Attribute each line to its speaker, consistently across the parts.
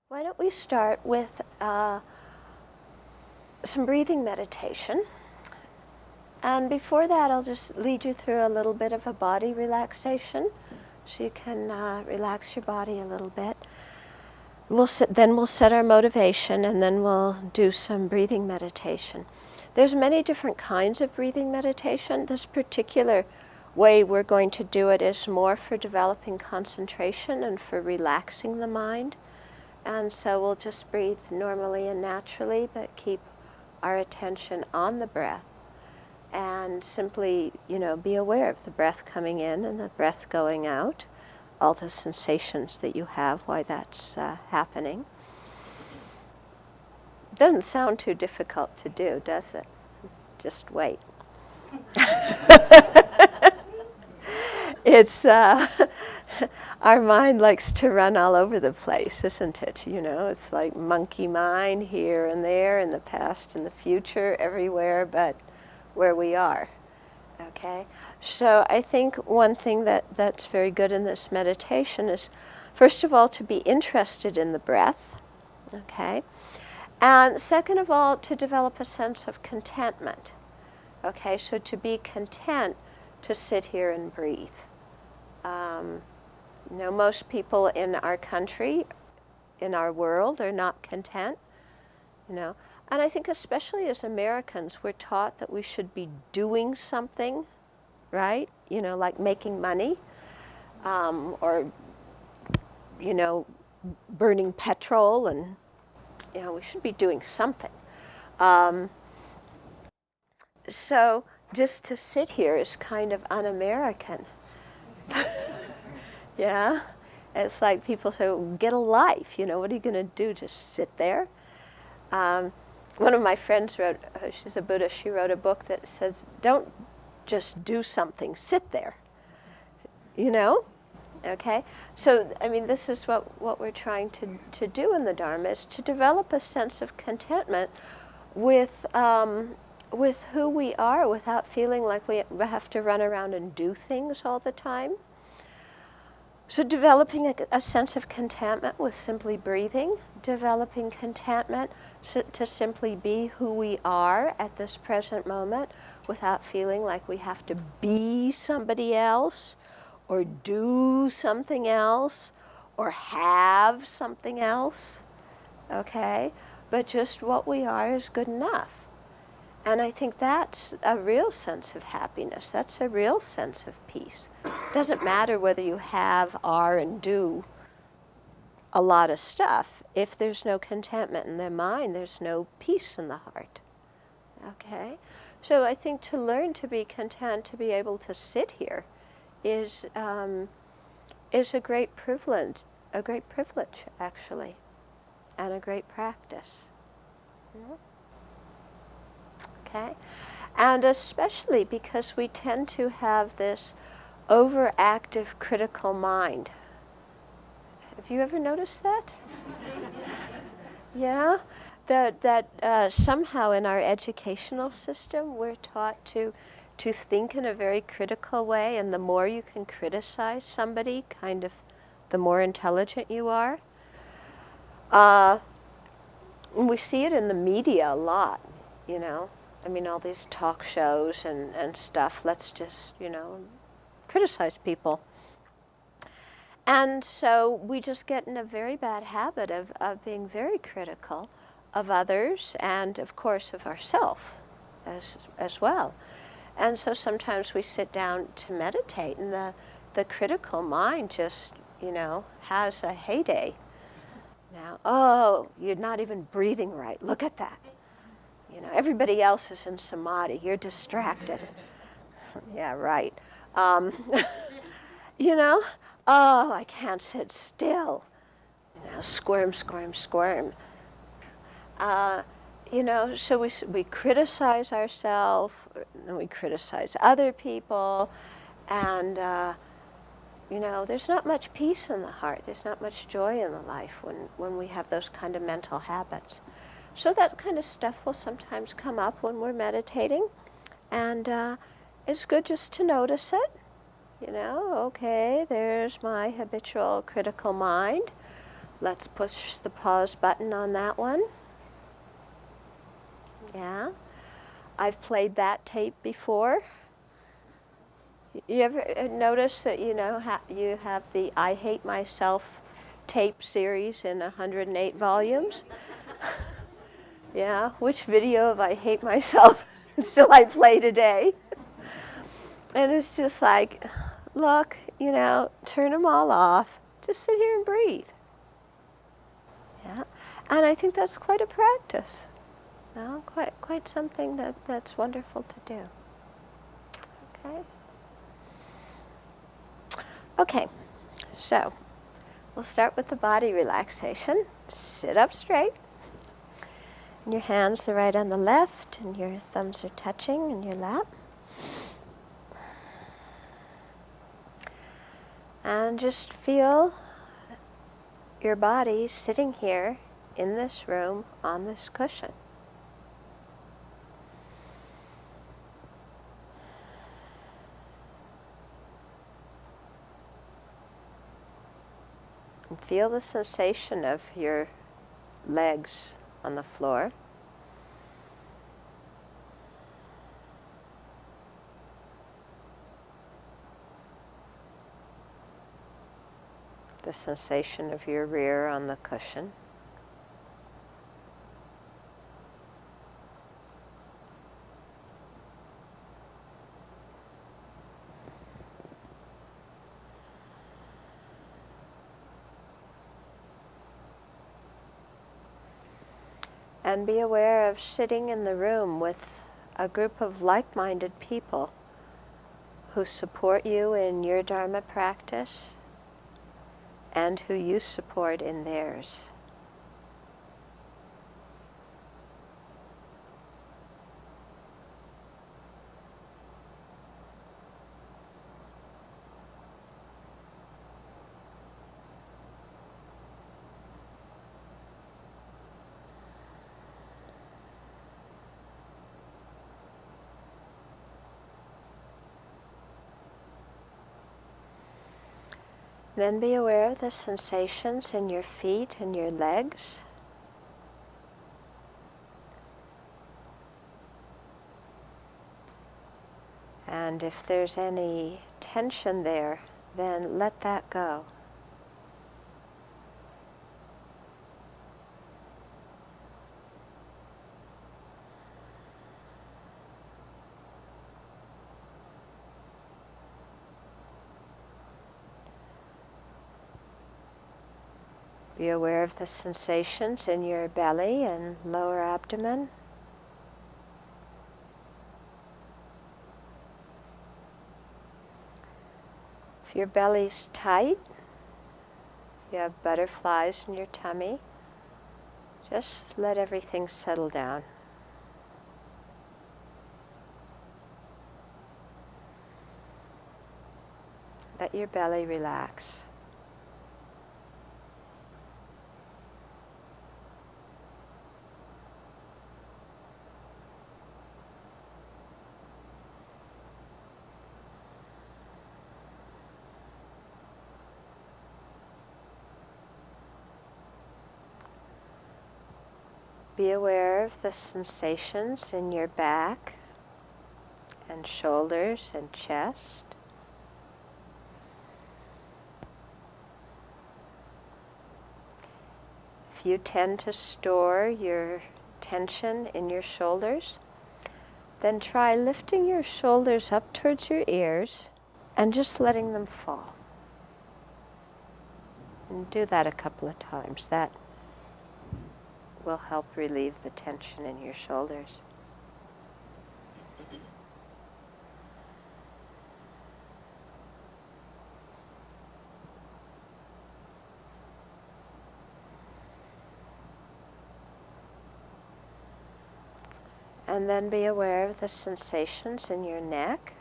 Speaker 1: Why don't we start with some breathing meditation. And before that, I'll just lead you through a little bit of a body relaxation so you can relax your body a little bit. Then we'll set our motivation, and then we'll do some breathing meditation. There's many different kinds of breathing meditation. This particular way we're going to do it is more for developing concentration and for relaxing the mind. And so we'll just breathe normally and naturally, but keep our attention on the breath. And simply, be aware of the breath coming in and the breath going out, all the sensations that you have while that's happening. Doesn't sound too difficult to do, does it? Just wait. It's our mind likes to run all over the place, isn't it? It's like monkey mind here and there, in the past and the future, everywhere but where we are. Okay? So I think one thing that's very good in this meditation is, first of all, to be interested in the breath. Okay? And second of all, to develop a sense of contentment. Okay? So to be content to sit here and breathe. Most people in our country, in our world, are not content, And I think especially as Americans, we're taught that we should be doing something, right? Like making money, or, burning petrol, and, we should be doing something. So just to sit here is kind of un-American. Yeah, it's like people say, well, get a life, what are you going to do, just sit there? One of my friends wrote, she's a Buddhist, she wrote a book that says, don't just do something, sit there, Okay, so, this is what we're trying to do in the Dharma, is to develop a sense of contentment with who we are, without feeling like we have to run around and do things all the time. So developing a sense of contentment with simply breathing, developing contentment to simply be who we are at this present moment without feeling like we have to be somebody else or do something else or have something else, okay? But just what we are is good enough. And I think that's a real sense of happiness. That's a real sense of peace. It doesn't matter whether you have, are, and do a lot of stuff. If there's no contentment in the mind, there's no peace in the heart. Okay? So I think to learn to be content, to be able to sit here, is a great privilege, actually, and a great practice. Mm-hmm. Okay? And especially because we tend to have this overactive critical mind. Have you ever noticed that? Yeah? That somehow in our educational system we're taught to think in a very critical way, and the more you can criticize somebody, kind of the more intelligent you are. We see it in the media a lot, all these talk shows and stuff. Let's just, criticize people. And so we just get in a very bad habit of being very critical of others and, of course, of ourselves as well. And so sometimes we sit down to meditate, and the critical mind just, has a heyday. Now, oh, you're not even breathing right. Look at that. Everybody else is in samadhi. You're distracted. Yeah, right. Oh, I can't sit still. Squirm, squirm, squirm. So we criticize ourselves, and we criticize other people, and, there's not much peace in the heart. There's not much joy in the life when we have those kind of mental habits. So that kind of stuff will sometimes come up when we're meditating, and it's good just to notice it. Okay, there's my habitual critical mind. Let's push the pause button on that one. Yeah. I've played that tape before. You ever notice that, you know, you have the I Hate Myself tape series in 108 volumes? Yeah. Which video of I Hate Myself shall I play today? And it's just like, look, you know, turn them all off. Just sit here and breathe. Yeah. And I think that's quite a practice. No, quite something that's wonderful to do. Okay. Okay, so we'll start with the body relaxation. Sit up straight. And your hands are right on the left, and your thumbs are touching in your lap. And just feel your body sitting here in this room on this cushion. And feel the sensation of your legs on the floor. The sensation of your rear on the cushion. And be aware of sitting in the room with a group of like-minded people who support you in your Dharma practice and who you support in theirs. Then be aware of the sensations in your feet and your legs. And if there's any tension there, then let that go. Be aware of the sensations in your belly and lower abdomen. If your belly's tight, if you have butterflies in your tummy, just let everything settle down. Let your belly relax. Be aware of the sensations in your back and shoulders and chest. If you tend to store your tension in your shoulders, then try lifting your shoulders up towards your ears and just letting them fall. And do that a couple of times. That will help relieve the tension in your shoulders. And then be aware of the sensations in your neck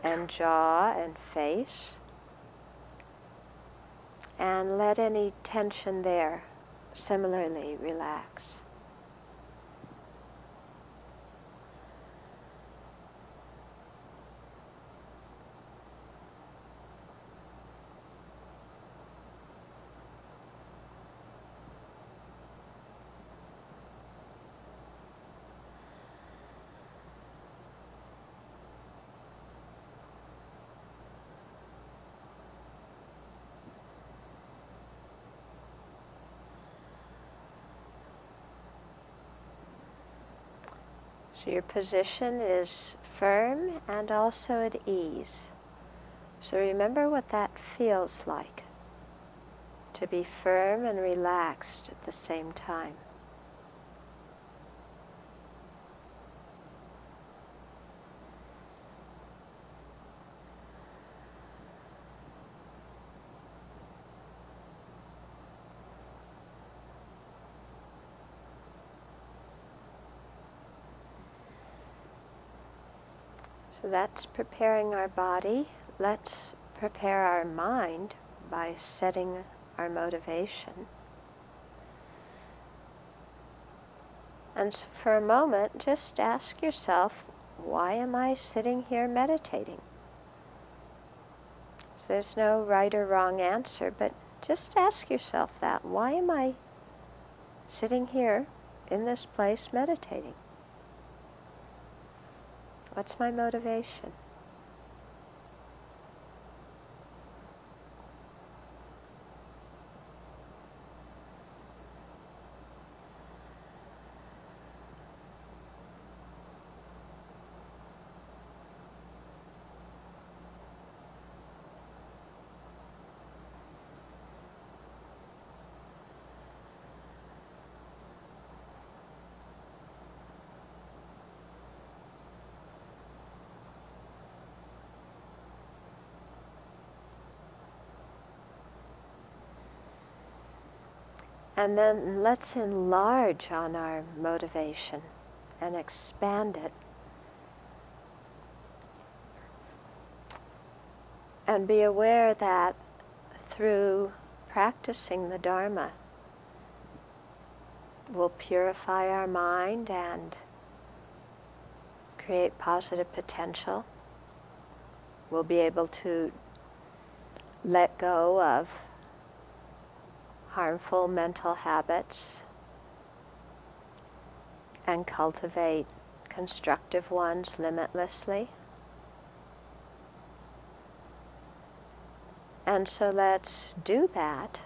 Speaker 1: and jaw and face. And let any tension there similarly relax. So your position is firm and also at ease. So remember what that feels like, to be firm and relaxed at the same time. So that's preparing our body. Let's prepare our mind by setting our motivation. And so for a moment, just ask yourself, why am I sitting here meditating? So there's no right or wrong answer, but just ask yourself that. Why am I sitting here in this place meditating? What's my motivation? And then let's enlarge on our motivation and expand it. And be aware that through practicing the Dharma, we'll purify our mind and create positive potential. We'll be able to let go of harmful mental habits and cultivate constructive ones limitlessly. And so let's do that,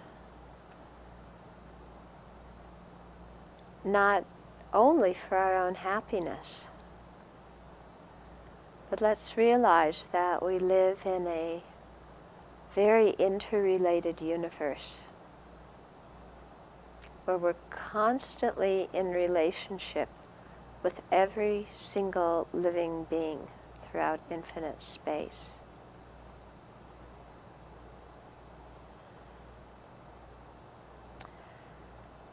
Speaker 1: not only for our own happiness, but let's realize that we live in a very interrelated universe where we're constantly in relationship with every single living being throughout infinite space.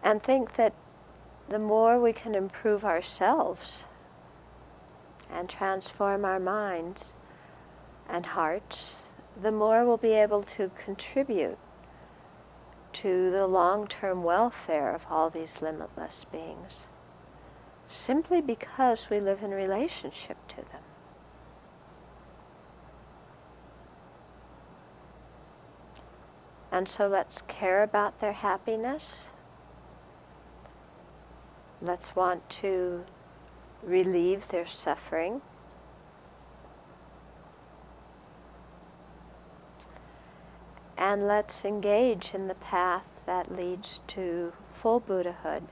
Speaker 1: And think that the more we can improve ourselves and transform our minds and hearts, the more we'll be able to contribute to the long-term welfare of all these limitless beings, simply because we live in relationship to them. And so let's care about their happiness. Let's want to relieve their suffering. And let's engage in the path that leads to full Buddhahood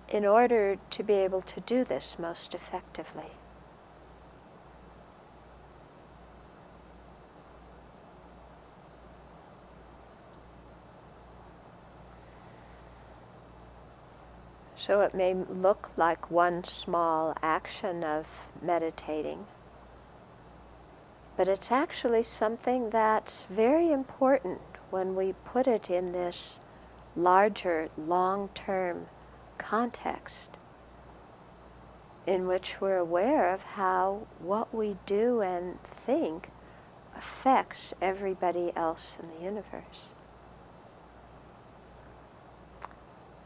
Speaker 1: in order to be able to do this most effectively. So it may look like one small action of meditating, but it's actually something that's very important when we put it in this larger, long-term context in which we're aware of how what we do and think affects everybody else in the universe.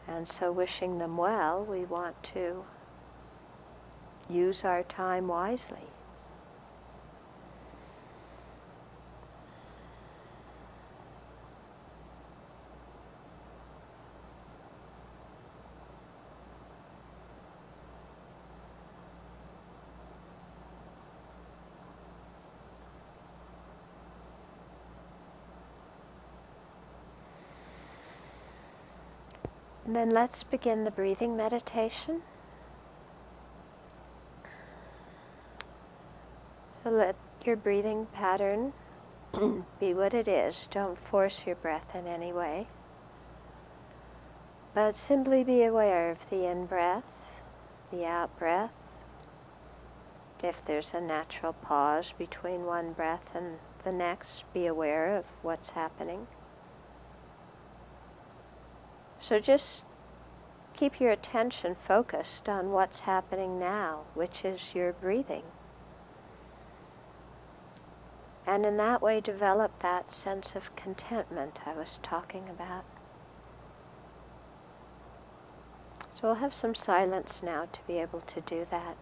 Speaker 1: And so wishing them well, we want to use our time wisely. And then let's begin the breathing meditation. let your breathing pattern be what it is. Don't force your breath in any way. But simply be aware of the in-breath, the out-breath. If there's a natural pause between one breath and the next, be aware of what's happening. So just keep your attention focused on what's happening now, which is your breathing. And in that way develop that sense of contentment I was talking about. So we'll have some silence now to be able to do that.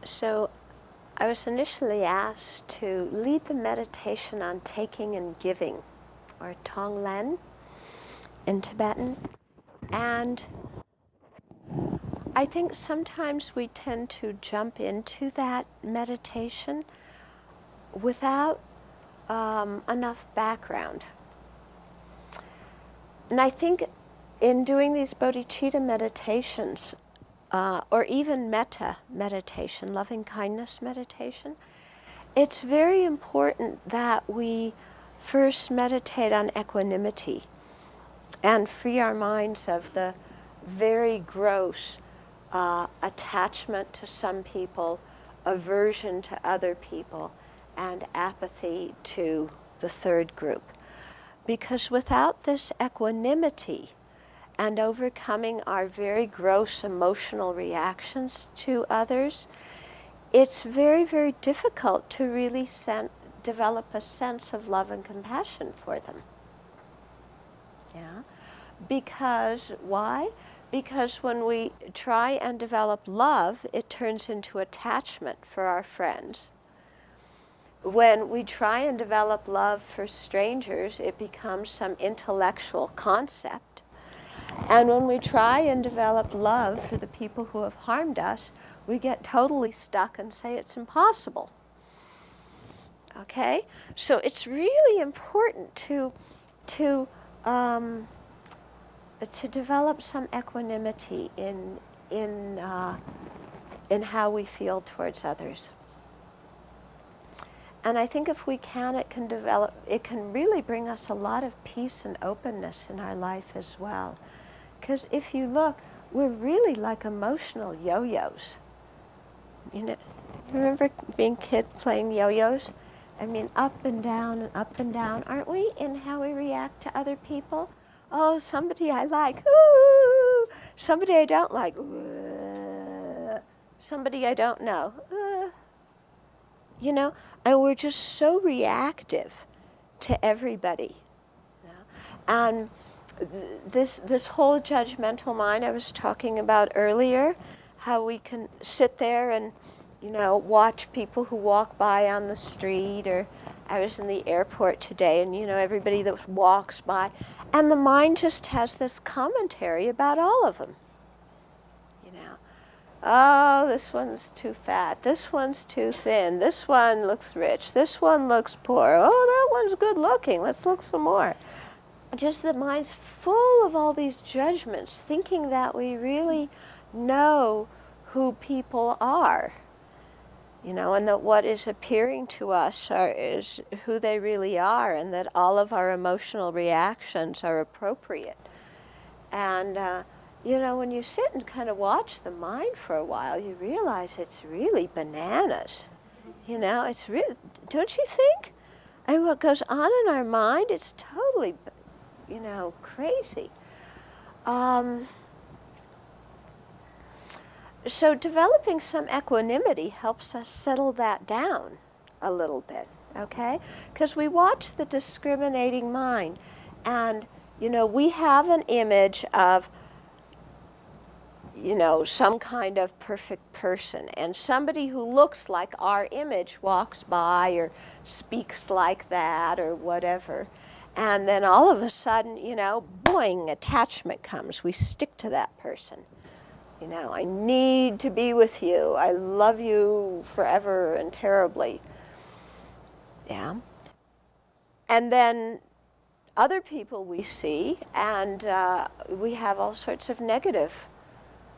Speaker 1: So I was initially asked to lead the meditation on taking and giving, or Tonglen in Tibetan. And I think sometimes we tend to jump into that meditation without enough background. And I think in doing these bodhicitta meditations, or even metta meditation, loving kindness meditation, it's very important that we first meditate on equanimity and free our minds of the very gross attachment to some people, aversion to other people, and apathy to the third group. Because without this equanimity and overcoming our very gross emotional reactions to others, it's very, very difficult to really develop a sense of love and compassion for them. Yeah? Because, why? Because when we try and develop love, it turns into attachment for our friends. When we try and develop love for strangers, it becomes some intellectual concept. And when we try and develop love for the people who have harmed us, we get totally stuck and say it's impossible. Okay? So it's really important to develop some equanimity in how we feel towards others. And I think if we can, it can really bring us a lot of peace and openness in our life as well. Because if you look, we're really like emotional yo-yos. You know, remember being kids playing yo-yos? I mean, up and down, aren't we, in how we react to other people? Oh, somebody I like, ooh! Somebody I don't like, ooh! Somebody I don't know, ooh! You know, and we're just so reactive to everybody. You know? And this whole judgmental mind I was talking about earlier, how we can sit there and, you know, watch people who walk by on the street, or I was in the airport today and, you know, everybody that walks by, and the mind just has this commentary about all of them. You know, oh, this one's too fat, this one's too thin, this one looks rich, this one looks poor, oh, that one's good looking, let's look some more. Just the mind's full of all these judgments, thinking that we really know who people are, you know, and that what is appearing to us is who they really are, and that all of our emotional reactions are appropriate. And, you know, when you sit and kind of watch the mind for a while, you realize it's really bananas. You know, it's really, don't you think? And what goes on in our mind, it's totally, you know, crazy. So developing some equanimity helps us settle that down a little bit, okay? Because we watch the discriminating mind, and, you know, we have an image of, you know, some kind of perfect person, and somebody who looks like our image walks by or speaks like that or whatever. And then all of a sudden, you know, boing, attachment comes. We stick to that person. You know, I need to be with you. I love you forever and terribly. Yeah. And then other people we see, and we have all sorts of negative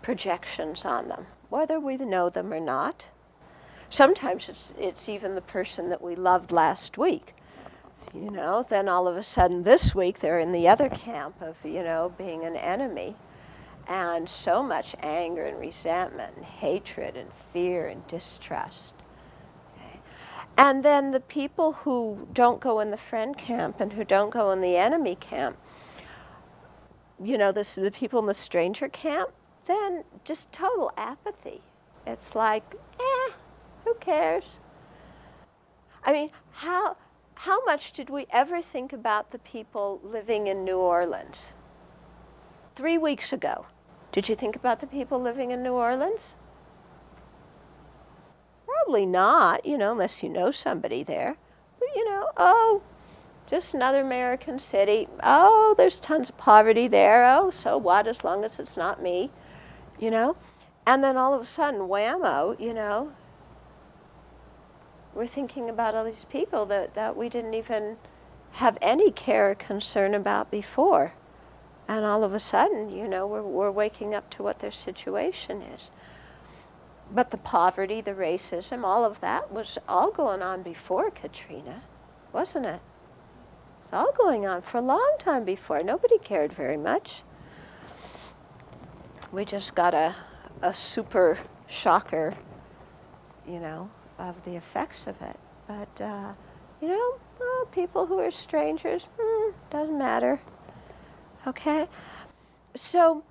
Speaker 1: projections on them, whether we know them or not. Sometimes it's even the person that we loved last week. You know, then all of a sudden this week they're in the other camp of, you know, being an enemy. And so much anger and resentment and hatred and fear and distrust. Okay? And then the people who don't go in the friend camp and who don't go in the enemy camp, you know, the people in the stranger camp, then just total apathy. It's like, who cares? I mean, how much did we ever think about the people living in New Orleans? 3 weeks ago, did you think about the people living in New Orleans? probably not, unless you know somebody there. But, oh, just another American city. Oh, there's tons of poverty there. Oh, so what, as long as it's not me, And then all of a sudden, whammo, we're thinking about all these people that we didn't even have any care or concern about before. And all of a sudden, we're waking up to what their situation is. But the poverty, the racism, all of that was all going on before Katrina, wasn't it? It's all going on for a long time before. Nobody cared very much. We just got a super shocker, of the effects of it. But, people who are strangers, doesn't matter. Okay? So,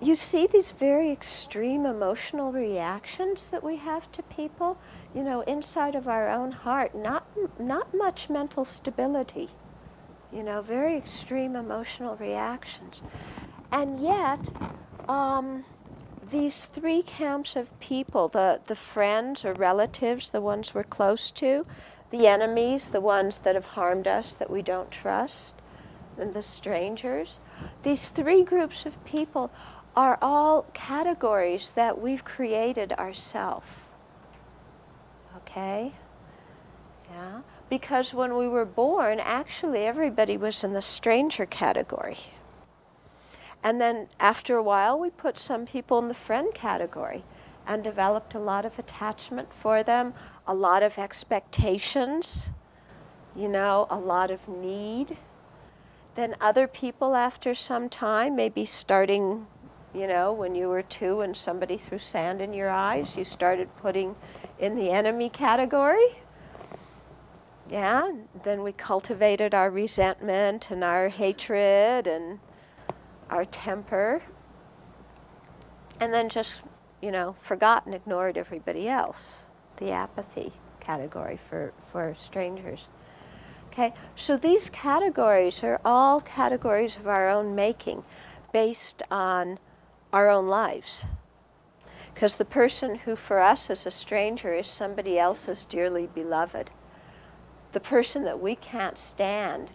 Speaker 1: you see these very extreme emotional reactions that we have to people, inside of our own heart, not much mental stability, very extreme emotional reactions. And yet, these three camps of people, the friends or relatives, the ones we're close to, the enemies, the ones that have harmed us that we don't trust, and the strangers, these three groups of people are all categories that we've created ourselves. Okay? Yeah? Because when we were born, actually everybody was in the stranger category. And then after a while, we put some people in the friend category and developed a lot of attachment for them, a lot of expectations, a lot of need. Then other people after some time, maybe starting, when you were 2 and somebody threw sand in your eyes, you started putting in the enemy category. Yeah, then we cultivated our resentment and our hatred and our temper, and then just, forgot and ignored everybody else, the apathy category for strangers. Okay, so these categories are all categories of our own making, based on our own lives. Because the person who for us is a stranger is somebody else's dearly beloved. The person that we can't stand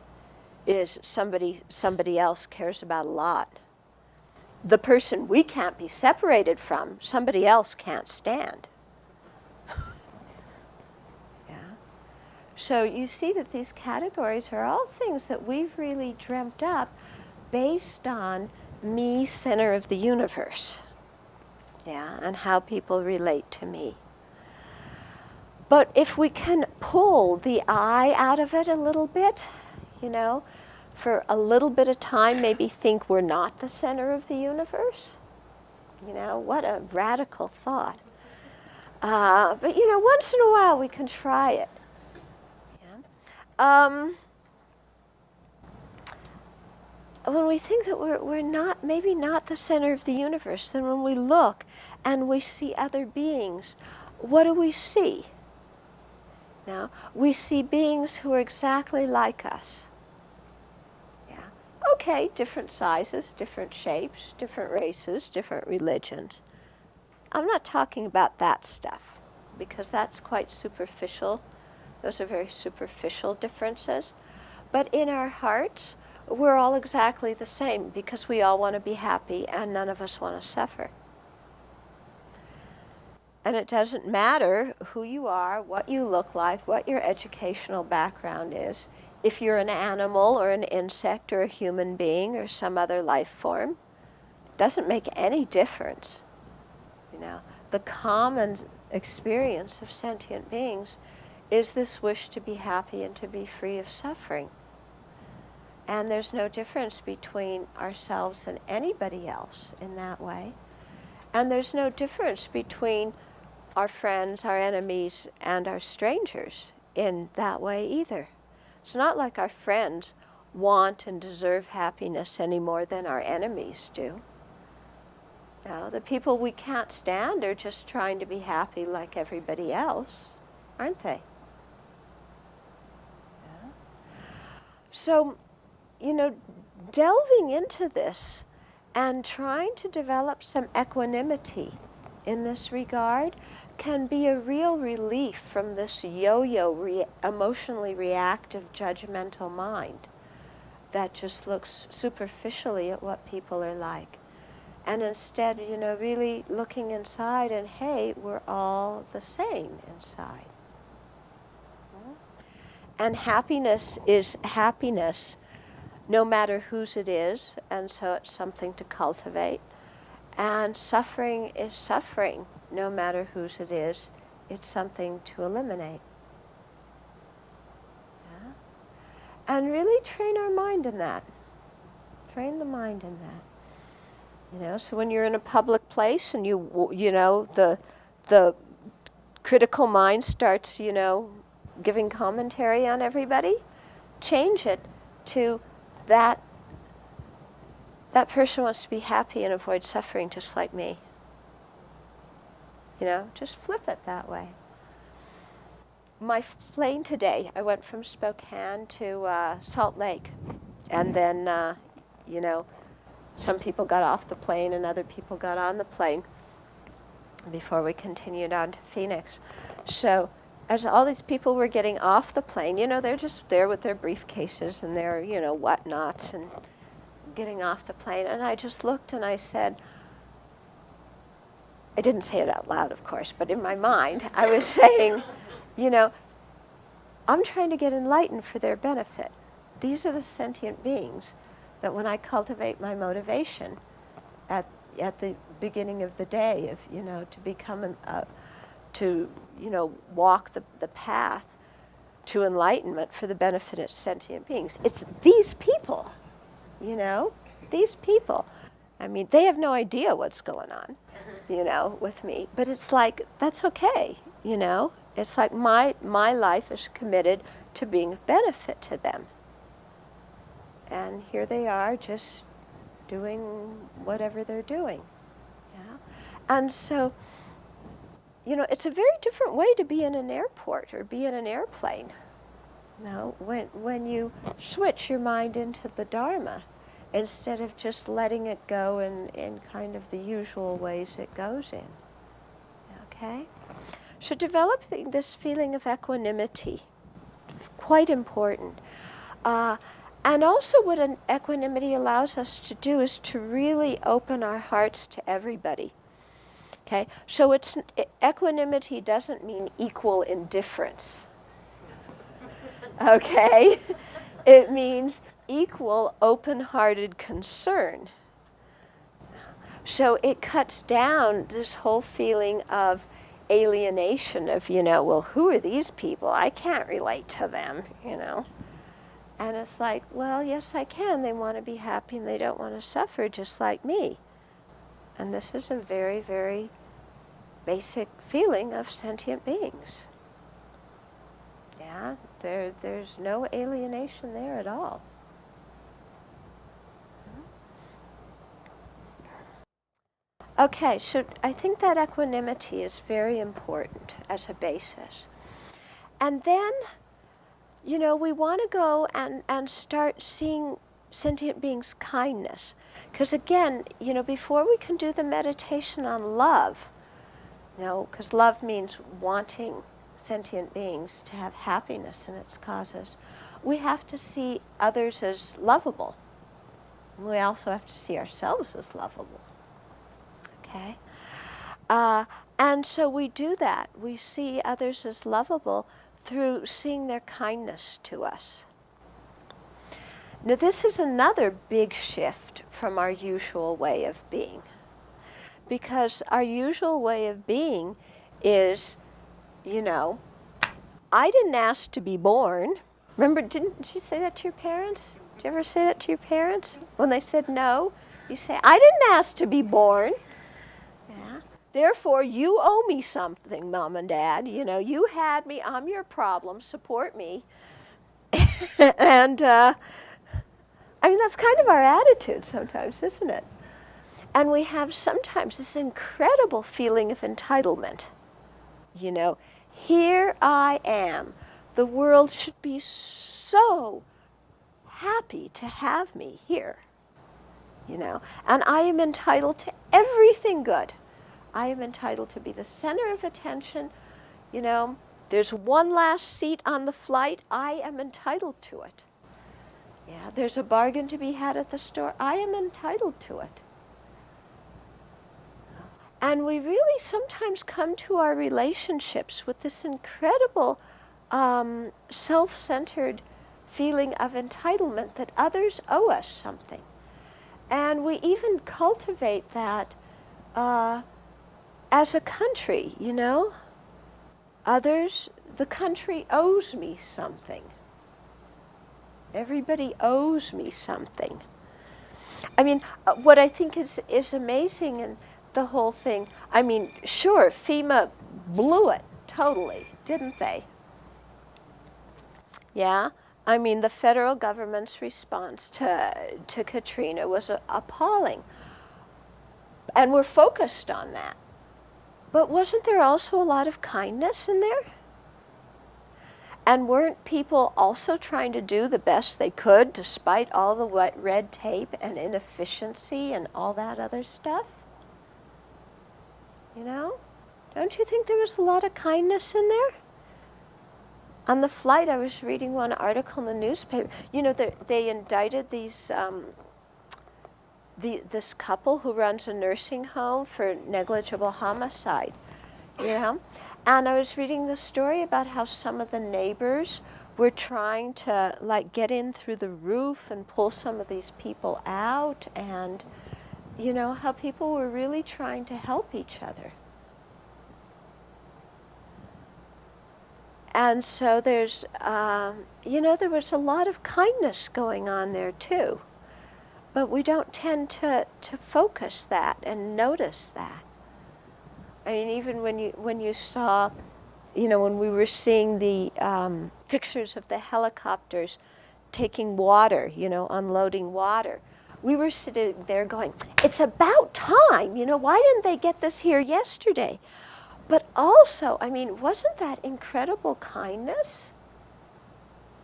Speaker 1: is somebody else cares about a lot. The person we can't be separated from, somebody else can't stand. Yeah. So you see that these categories are all things that we've really dreamt up based on me, center of the universe. Yeah, and how people relate to me. But if we can pull the I out of it a little bit, for a little bit of time, maybe think we're not the center of the universe. What a radical thought. But, once in a while we can try it. Yeah. When we think that we're not, maybe not the center of the universe, then when we look and we see other beings, what do we see? Now, we see beings who are exactly like us. Yeah. Okay, different sizes, different shapes, different races, different religions. I'm not talking about that stuff, because that's quite superficial. Those are very superficial differences. But in our hearts, we're all exactly the same, because we all want to be happy and none of us want to suffer. And it doesn't matter who you are, what you look like, what your educational background is. If you're an animal or an insect or a human being or some other life form, it doesn't make any difference. The common experience of sentient beings is this wish to be happy and to be free of suffering. And there's no difference between ourselves and anybody else in that way. And there's no difference between our friends, our enemies, and our strangers in that way either. It's not like our friends want and deserve happiness any more than our enemies do. No, the people we can't stand are just trying to be happy like everybody else, aren't they? Yeah. So, delving into this and trying to develop some equanimity in this regard can be a real relief from this yo-yo emotionally reactive judgmental mind that just looks superficially at what people are like. And instead, really looking inside and, hey, we're all the same inside. And happiness is happiness no matter whose it is, and so it's something to cultivate. And suffering is suffering no matter whose it is, it's something to eliminate. Yeah? And really train our mind in that. Train the mind in that. So when you're in a public place and the critical mind starts, giving commentary on everybody, change it to that person wants to be happy and avoid suffering just like me. Just flip it that way. My plane today, I went from Spokane to Salt Lake, and then, some people got off the plane and other people got on the plane before we continued on to Phoenix. So as all these people were getting off the plane, they're just there with their briefcases and their, whatnots and getting off the plane. And I just looked and I said, I didn't say it out loud, of course, but in my mind, I was saying, I'm trying to get enlightened for their benefit. These are the sentient beings that when I cultivate my motivation at the beginning of the day, to become walk the path to enlightenment for the benefit of sentient beings. It's these people, these people. I mean, they have no idea what's going on, with me. But it's like, that's okay, It's like my life is committed to being of benefit to them. And here they are just doing whatever they're doing. Yeah? And so, it's a very different way to be in an airport or be in an airplane. When you switch your mind into the Dharma, instead of just letting it go in kind of the usual ways it goes in. Okay? So developing this feeling of equanimity, quite important. And also what an equanimity allows us to do is to really open our hearts to everybody. Okay? So equanimity doesn't mean equal indifference. Okay? It means equal open-hearted concern. So it cuts down this whole feeling of alienation of, well, who are these people? I can't relate to them, And it's like, well, yes, I can. They want to be happy and they don't want to suffer just like me. And this is a very, very basic feeling of sentient beings. Yeah, there's no alienation there at all. Okay, so I think that equanimity is very important as a basis. And then, we want to go and start seeing sentient beings' kindness. Because again, before we can do the meditation on love, because love means wanting sentient beings to have happiness in its causes, we have to see others as lovable. We also have to see ourselves as lovable. Okay? And so we do that. We see others as lovable through seeing their kindness to us. Now this is another big shift from our usual way of being. Because our usual way of being is, I didn't ask to be born. Remember, didn't you say that to your parents? Did you ever say that to your parents? When they said no, you say, I didn't ask to be born. Yeah. Therefore, you owe me something, Mom and Dad. You had me, I'm your problem, support me. And, that's kind of our attitude sometimes, isn't it? And we have sometimes this incredible feeling of entitlement. Here I am. The world should be so happy to have me here. And I am entitled to everything good. I am entitled to be the center of attention. You know, there's one last seat on the flight. I am entitled to it. Yeah, there's a bargain to be had at the store. I am entitled to it. And we really sometimes come to our relationships with this incredible self-centered feeling of entitlement that others owe us something. And we even cultivate that as a country, you know? Others, the country owes me something. Everybody owes me something. I mean, what I think is amazing in the whole thing, I mean, sure, FEMA blew it totally, didn't they? Yeah? I mean, the federal government's response to Katrina was appalling. And we're focused on that. But wasn't there also a lot of kindness in there? And weren't people also trying to do the best they could despite all the red tape and inefficiency and all that other stuff? You know? Don't you think there was a lot of kindness in there? On the flight, I was reading one article in the newspaper. You know, they indicted these this couple who runs a nursing home for negligible homicide, you know? And I was reading the story about how some of the neighbors were trying to, like, get in through the roof and pull some of these people out, and, you know, how people were really trying to help each other. And so there's, you know, there was a lot of kindness going on there too. But we don't tend to focus that and notice that. I mean, even when you saw, you know, when we were seeing the pictures of the helicopters taking water, you know, unloading water, we were sitting there going, it's about time, you know, why didn't they get this here yesterday? But also, I mean, wasn't that incredible kindness?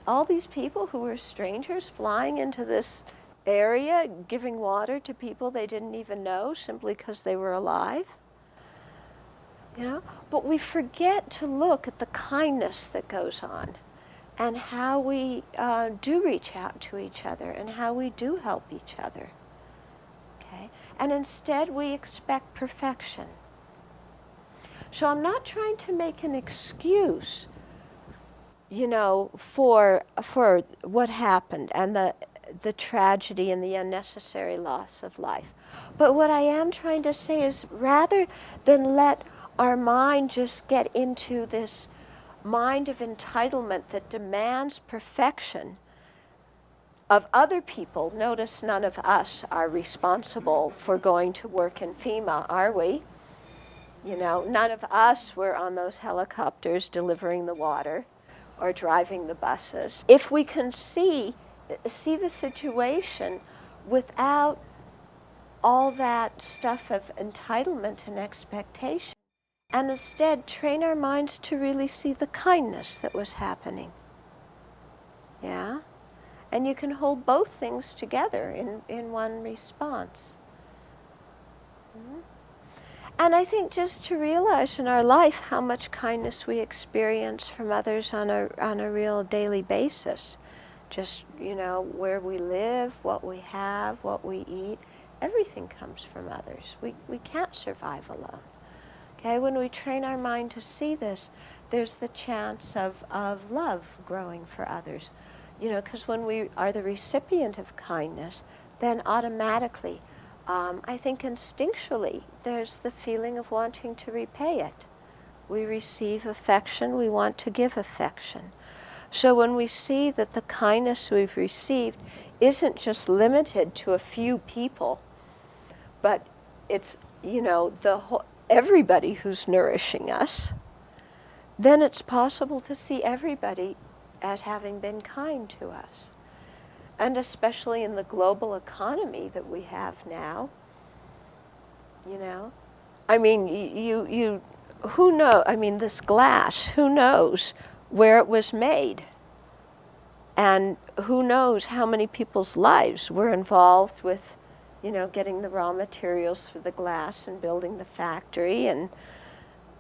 Speaker 1: All these people who were strangers flying into this area, giving water to people they didn't even know simply because they were alive. You know? But we forget to look at the kindness that goes on and how we do reach out to each other and how we do help each other. Okay? And instead we expect perfection. So I'm not trying to make an excuse, you know, for what happened and the tragedy and the unnecessary loss of life. But what I am trying to say is, rather than let our mind just get into this mind of entitlement that demands perfection of other people, notice none of us are responsible for going to work in FEMA, are we? You know, none of us were on those helicopters delivering the water or driving the buses. If we can see the situation without all that stuff of entitlement and expectation, and instead train our minds to really see the kindness that was happening. Yeah? And you can hold both things together in one response. Mm-hmm. And I think just to realize in our life how much kindness we experience from others on a real daily basis. Just, you know, where we live, what we have, what we eat, everything comes from others. We can't survive alone. Okay, when we train our mind to see this, there's the chance of love growing for others. You know, because when we are the recipient of kindness, then automatically, I think instinctually, there's the feeling of wanting to repay it. We receive affection, we want to give affection. So when we see that the kindness we've received isn't just limited to a few people, but it's, you know, everybody who's nourishing us, then it's possible to see everybody as having been kind to us. And especially in the global economy that we have now, you know. I mean, who knows, I mean, this glass, who knows where it was made? And who knows how many people's lives were involved with you know, getting the raw materials for the glass and building the factory and,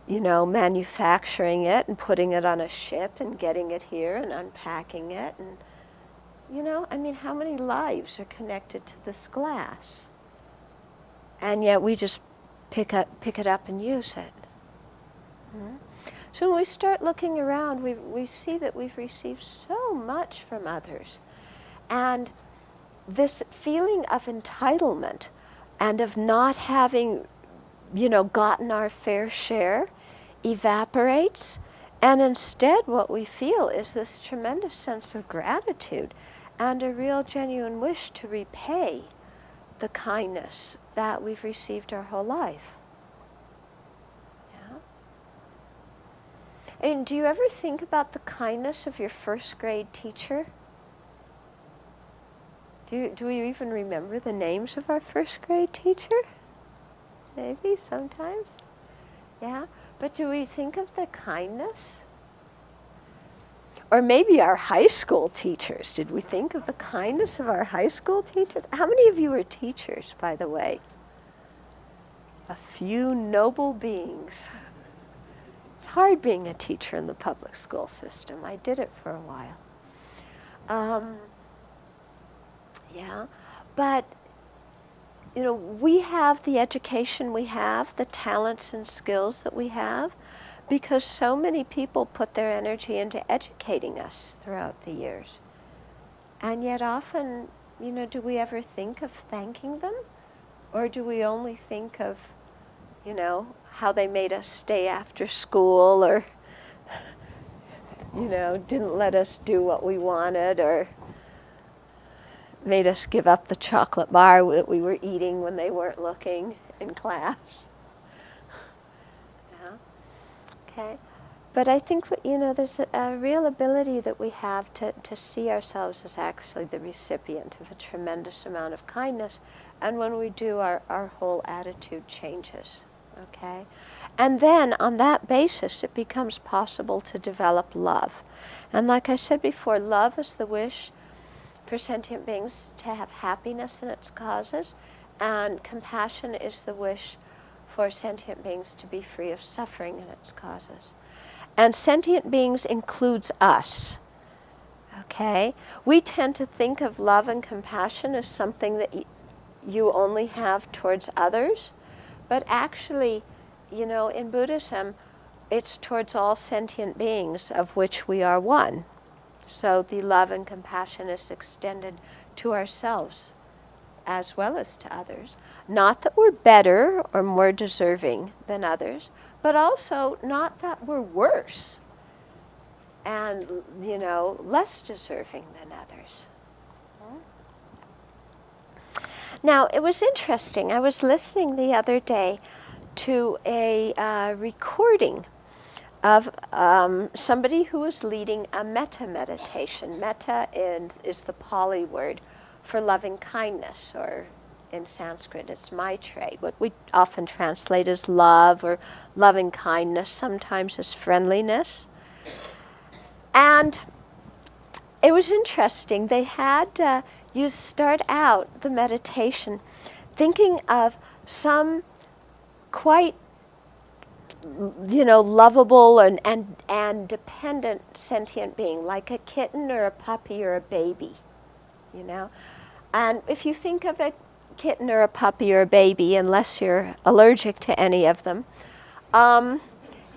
Speaker 1: you know, manufacturing it and putting it on a ship and getting it here and unpacking it. And, you know, I mean, how many lives are connected to this glass? And yet we just pick it up and use it. Mm-hmm. So when we start looking around, we see that we've received so much from others. And this feeling of entitlement and of not having, you know, gotten our fair share evaporates. And instead what we feel is this tremendous sense of gratitude and a real genuine wish to repay the kindness that we've received our whole life. And do you ever think about the kindness of your first grade teacher? Do we even remember the names of our first grade teacher? Maybe, sometimes. Yeah? But do we think of the kindness? Or maybe our high school teachers. Did we think of the kindness of our high school teachers? How many of you are teachers, by the way? A few noble beings. It's hard being a teacher in the public school system. I did it for a while. Yeah, but, you know, we have the education we have, the talents and skills that we have, because so many people put their energy into educating us throughout the years. And yet often, you know, do we ever think of thanking them? Or do we only think of, you know, how they made us stay after school, or, you know, didn't let us do what we wanted, or made us give up the chocolate bar that we were eating when they weren't looking in class. Yeah. Okay. But I think, you know, there's a real ability that we have to see ourselves as actually the recipient of a tremendous amount of kindness. And when we do, our whole attitude changes. Okay? And then on that basis, it becomes possible to develop love. And like I said before, love is the wish for sentient beings to have happiness in its causes, and compassion is the wish for sentient beings to be free of suffering in its causes. And sentient beings includes us. Okay? We tend to think of love and compassion as something that you only have towards others, but actually, you know, in Buddhism, it's towards all sentient beings, of which we are one. So the love and compassion is extended to ourselves as well as to others. Not that we're better or more deserving than others, but also not that we're worse and, you know, less deserving than others. Now, it was interesting. I was listening the other day to a recording of somebody who was leading a metta meditation. Metta is the Pali word for loving kindness, or in Sanskrit it's Maitreya, what we often translate as love or loving kindness, sometimes as friendliness. And it was interesting. They had you start out the meditation thinking of some quite, you know, lovable and dependent sentient being, like a kitten or a puppy or a baby, you know. And if you think of a kitten or a puppy or a baby, unless you're allergic to any of them,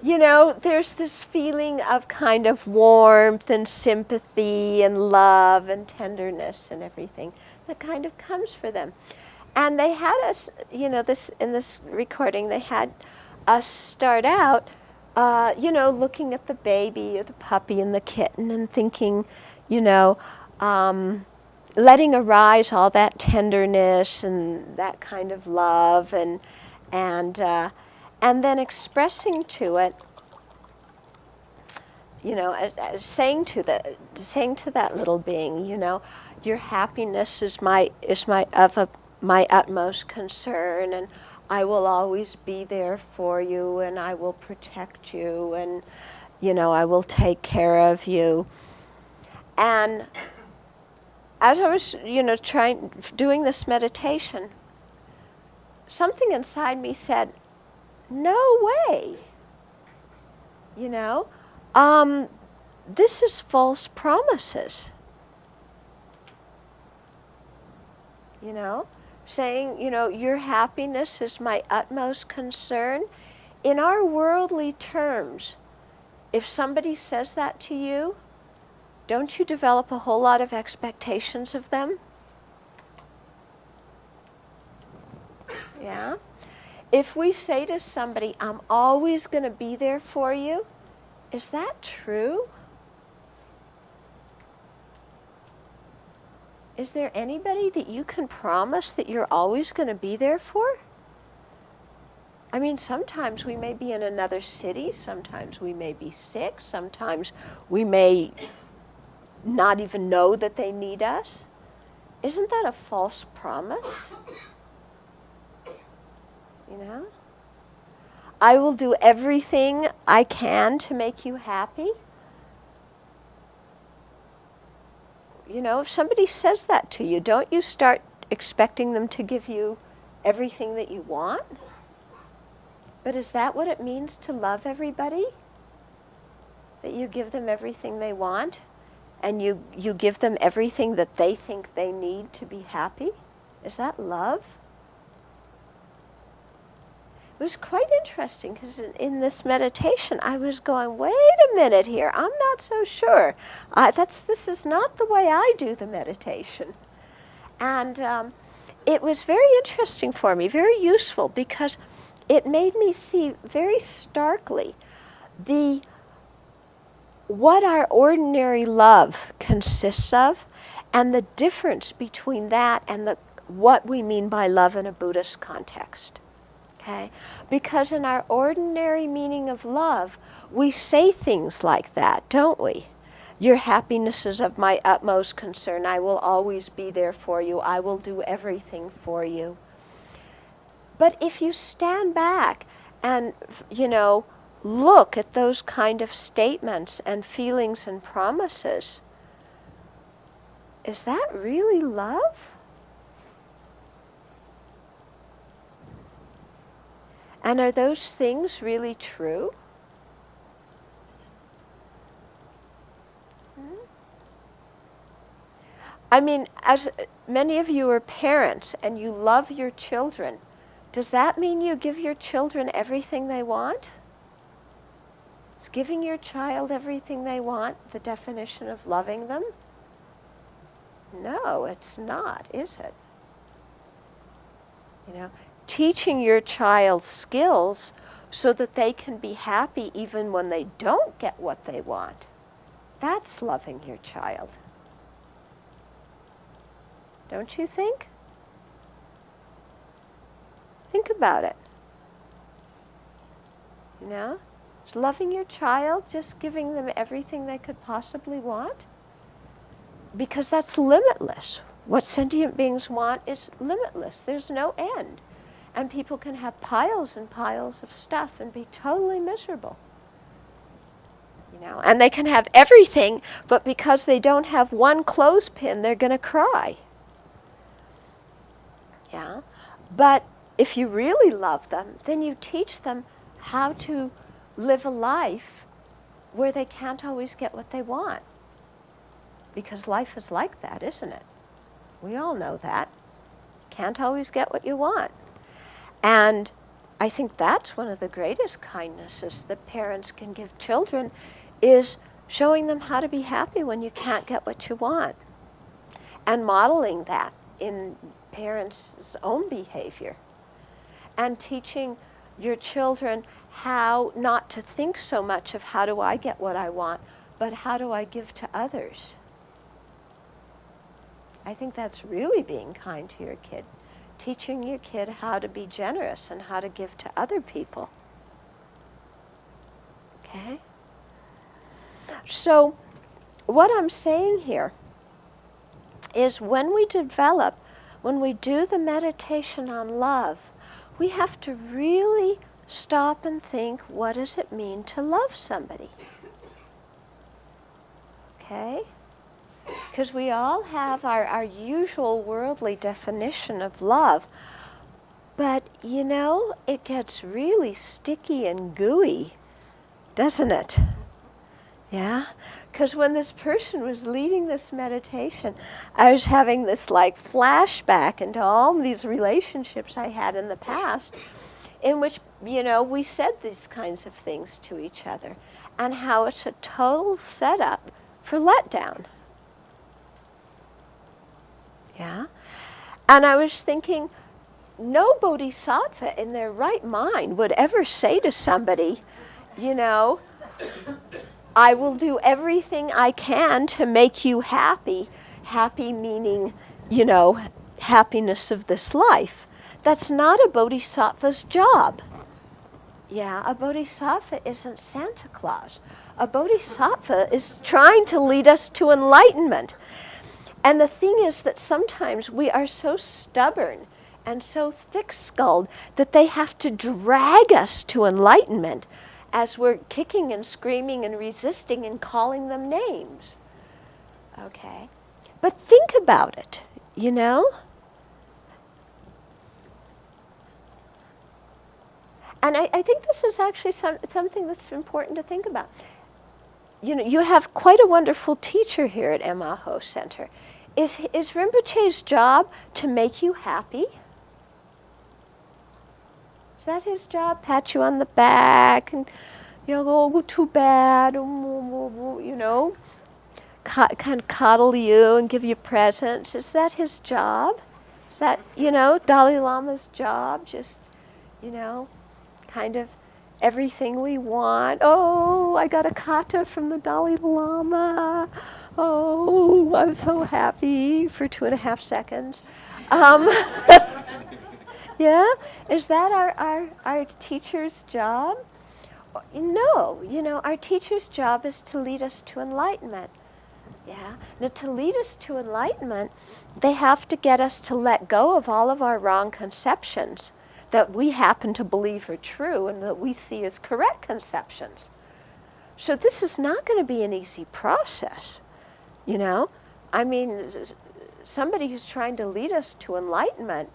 Speaker 1: you know, there's this feeling of kind of warmth and sympathy and love and tenderness and everything that kind of comes for them. And they had us, you know, in this recording, they had us start out, you know, looking at the baby or the puppy and the kitten and thinking, you know, letting arise all that tenderness and that kind of love, and then expressing to it, you know, saying to that little being, you know, your happiness is my utmost concern, and I will always be there for you, and I will protect you, and, you know, I will take care of you. And as I was, you know, doing this meditation, something inside me said, no way. You know, this is false promises. You know, saying, you know, your happiness is my utmost concern. In our worldly terms, if somebody says that to you, don't you develop a whole lot of expectations of them? Yeah? If we say to somebody, I'm always going to be there for you, is that true? Is there anybody that you can promise that you're always going to be there for? I mean, sometimes we may be in another city, sometimes we may be sick, sometimes we may not even know that they need us. Isn't that a false promise? You know? I will do everything I can to make you happy. You know, if somebody says that to you, don't you start expecting them to give you everything that you want? But is that what it means to love everybody? That you give them everything they want, and you give them everything that they think they need to be happy? Is that love? It was quite interesting because in this meditation I was going, wait a minute here, I'm not so sure. This is not the way I do the meditation. And it was very interesting for me, very useful, because it made me see very starkly what our ordinary love consists of, and the difference between that and what we mean by love in a Buddhist context. Okay? Because in our ordinary meaning of love, we say things like that, don't we? Your happiness is of my utmost concern. I will always be there for you. I will do everything for you. But if you stand back and, you know, look at those kind of statements and feelings and promises, is that really love? And are those things really true? I mean, as many of you are parents and you love your children, does that mean you give your children everything they want? Is giving your child everything they want the definition of loving them? No, it's not, is it? You know, teaching your child skills so that they can be happy even when they don't get what they want. That's loving your child. Don't you think? Think about it. You know? Is loving your child just giving them everything they could possibly want? Because that's limitless. What sentient beings want is limitless. There's no end. And people can have piles and piles of stuff and be totally miserable. You know, and they can have everything, but because they don't have one clothespin, they're going to cry. Yeah? But if you really love them, then you teach them how to live a life where they can't always get what they want. Because life is like that, isn't it? We all know that. Can't always get what you want. And I think that's one of the greatest kindnesses that parents can give children, is showing them how to be happy when you can't get what you want. And modeling that in parents' own behavior. And teaching your children how not to think so much of how do I get what I want, but how do I give to others. I think that's really being kind to your kid. Teaching your kid how to be generous and how to give to other people. Okay? So, what I'm saying here is when we do the meditation on love, we have to really stop and think, what does it mean to love somebody? Okay? Because we all have our usual worldly definition of love. But, you know, it gets really sticky and gooey, doesn't it? Yeah? Because when this person was leading this meditation, I was having this like flashback into all these relationships I had in the past in which, you know, we said these kinds of things to each other and how it's a total setup for letdown. Yeah? And I was thinking, no bodhisattva in their right mind would ever say to somebody, you know, I will do everything I can to make you happy. Happy meaning, you know, happiness of this life. That's not a bodhisattva's job. Yeah, a bodhisattva isn't Santa Claus. A bodhisattva is trying to lead us to enlightenment. And the thing is that sometimes we are so stubborn and so thick-skulled that they have to drag us to enlightenment as we're kicking and screaming and resisting and calling them names. Okay? But think about it, you know? And I think this is actually something that's important to think about. You know, you have quite a wonderful teacher here at Emaho Center. Is Rinpoche's job to make you happy? Is that his job? Pat you on the back and, you know, oh, too bad, you know, kind of coddle you and give you presents. Is that his job? Is that, you know, Dalai Lama's job? Just, you know, kind of everything we want. Oh, I got a kata from the Dalai Lama. Oh, I'm so happy for 2.5 seconds. Yeah? Is that our teacher's job? No. You know, our teacher's job is to lead us to enlightenment. Yeah? Now, to lead us to enlightenment, they have to get us to let go of all of our wrong conceptions that we happen to believe are true and that we see as correct conceptions. So this is not going to be an easy process, you know? I mean, somebody who's trying to lead us to enlightenment,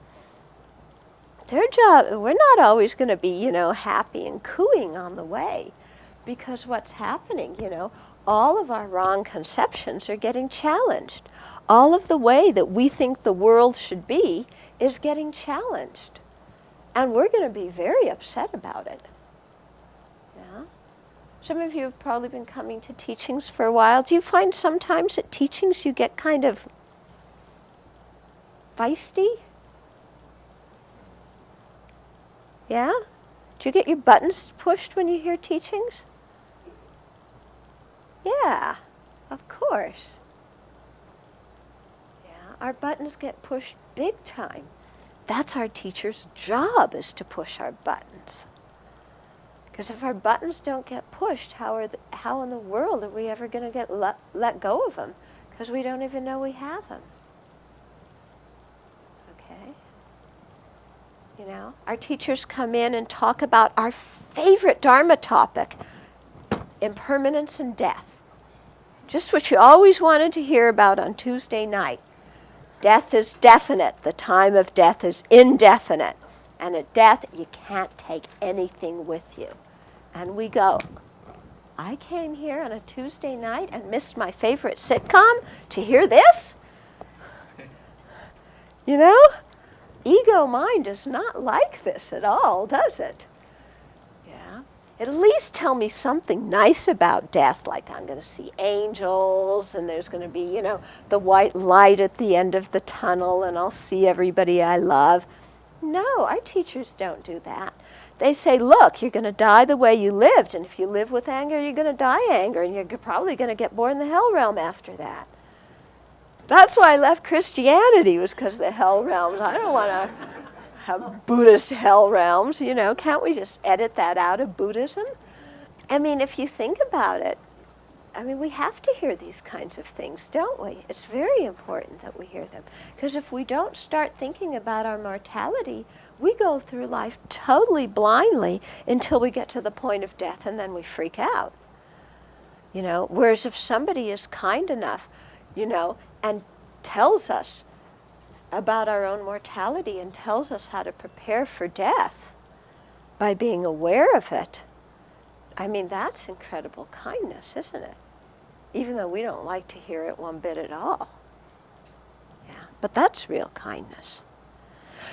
Speaker 1: their job, we're not always going to be, you know, happy and cooing on the way, because what's happening, you know, all of our wrong conceptions are getting challenged. All of the way that we think the world should be is getting challenged. And we're going to be very upset about it. Yeah? Some of you have probably been coming to teachings for a while. Do you find sometimes at teachings you get kind of feisty? Yeah? Do you get your buttons pushed when you hear teachings? Yeah, of course. Yeah, our buttons get pushed big time. That's our teacher's job, is to push our buttons. Because if our buttons don't get pushed, how in the world are we ever going to get let go of them? Because we don't even know we have them. Okay? You know, our teachers come in and talk about our favorite Dharma topic, impermanence and death. Just what you always wanted to hear about on Tuesday night. Death is definite. The time of death is indefinite. And at death, you can't take anything with you. And we go, I came here on a Tuesday night and missed my favorite sitcom to hear this? You know? Ego mind does not like this at all, does it? Yeah. At least tell me something nice about death, like I'm going to see angels, and there's going to be, you know, the white light at the end of the tunnel, and I'll see everybody I love. No, our teachers don't do that. They say, look, you're going to die the way you lived, and if you live with anger, you're going to die anger, and you're probably going to get born in the hell realm after that. That's why I left Christianity, was because of the hell realms. I don't want to have Buddhist hell realms, you know. Can't we just edit that out of Buddhism? I mean, if you think about it, I mean, we have to hear these kinds of things, don't we? It's very important that we hear them. Because if we don't start thinking about our mortality, we go through life totally blindly until we get to the point of death, and then we freak out. You know, whereas if somebody is kind enough, you know, and tells us, about our own mortality and tells us how to prepare for death by being aware of it, I mean, that's incredible kindness, isn't it? Even though we don't like to hear it one bit at all. Yeah, but that's real kindness.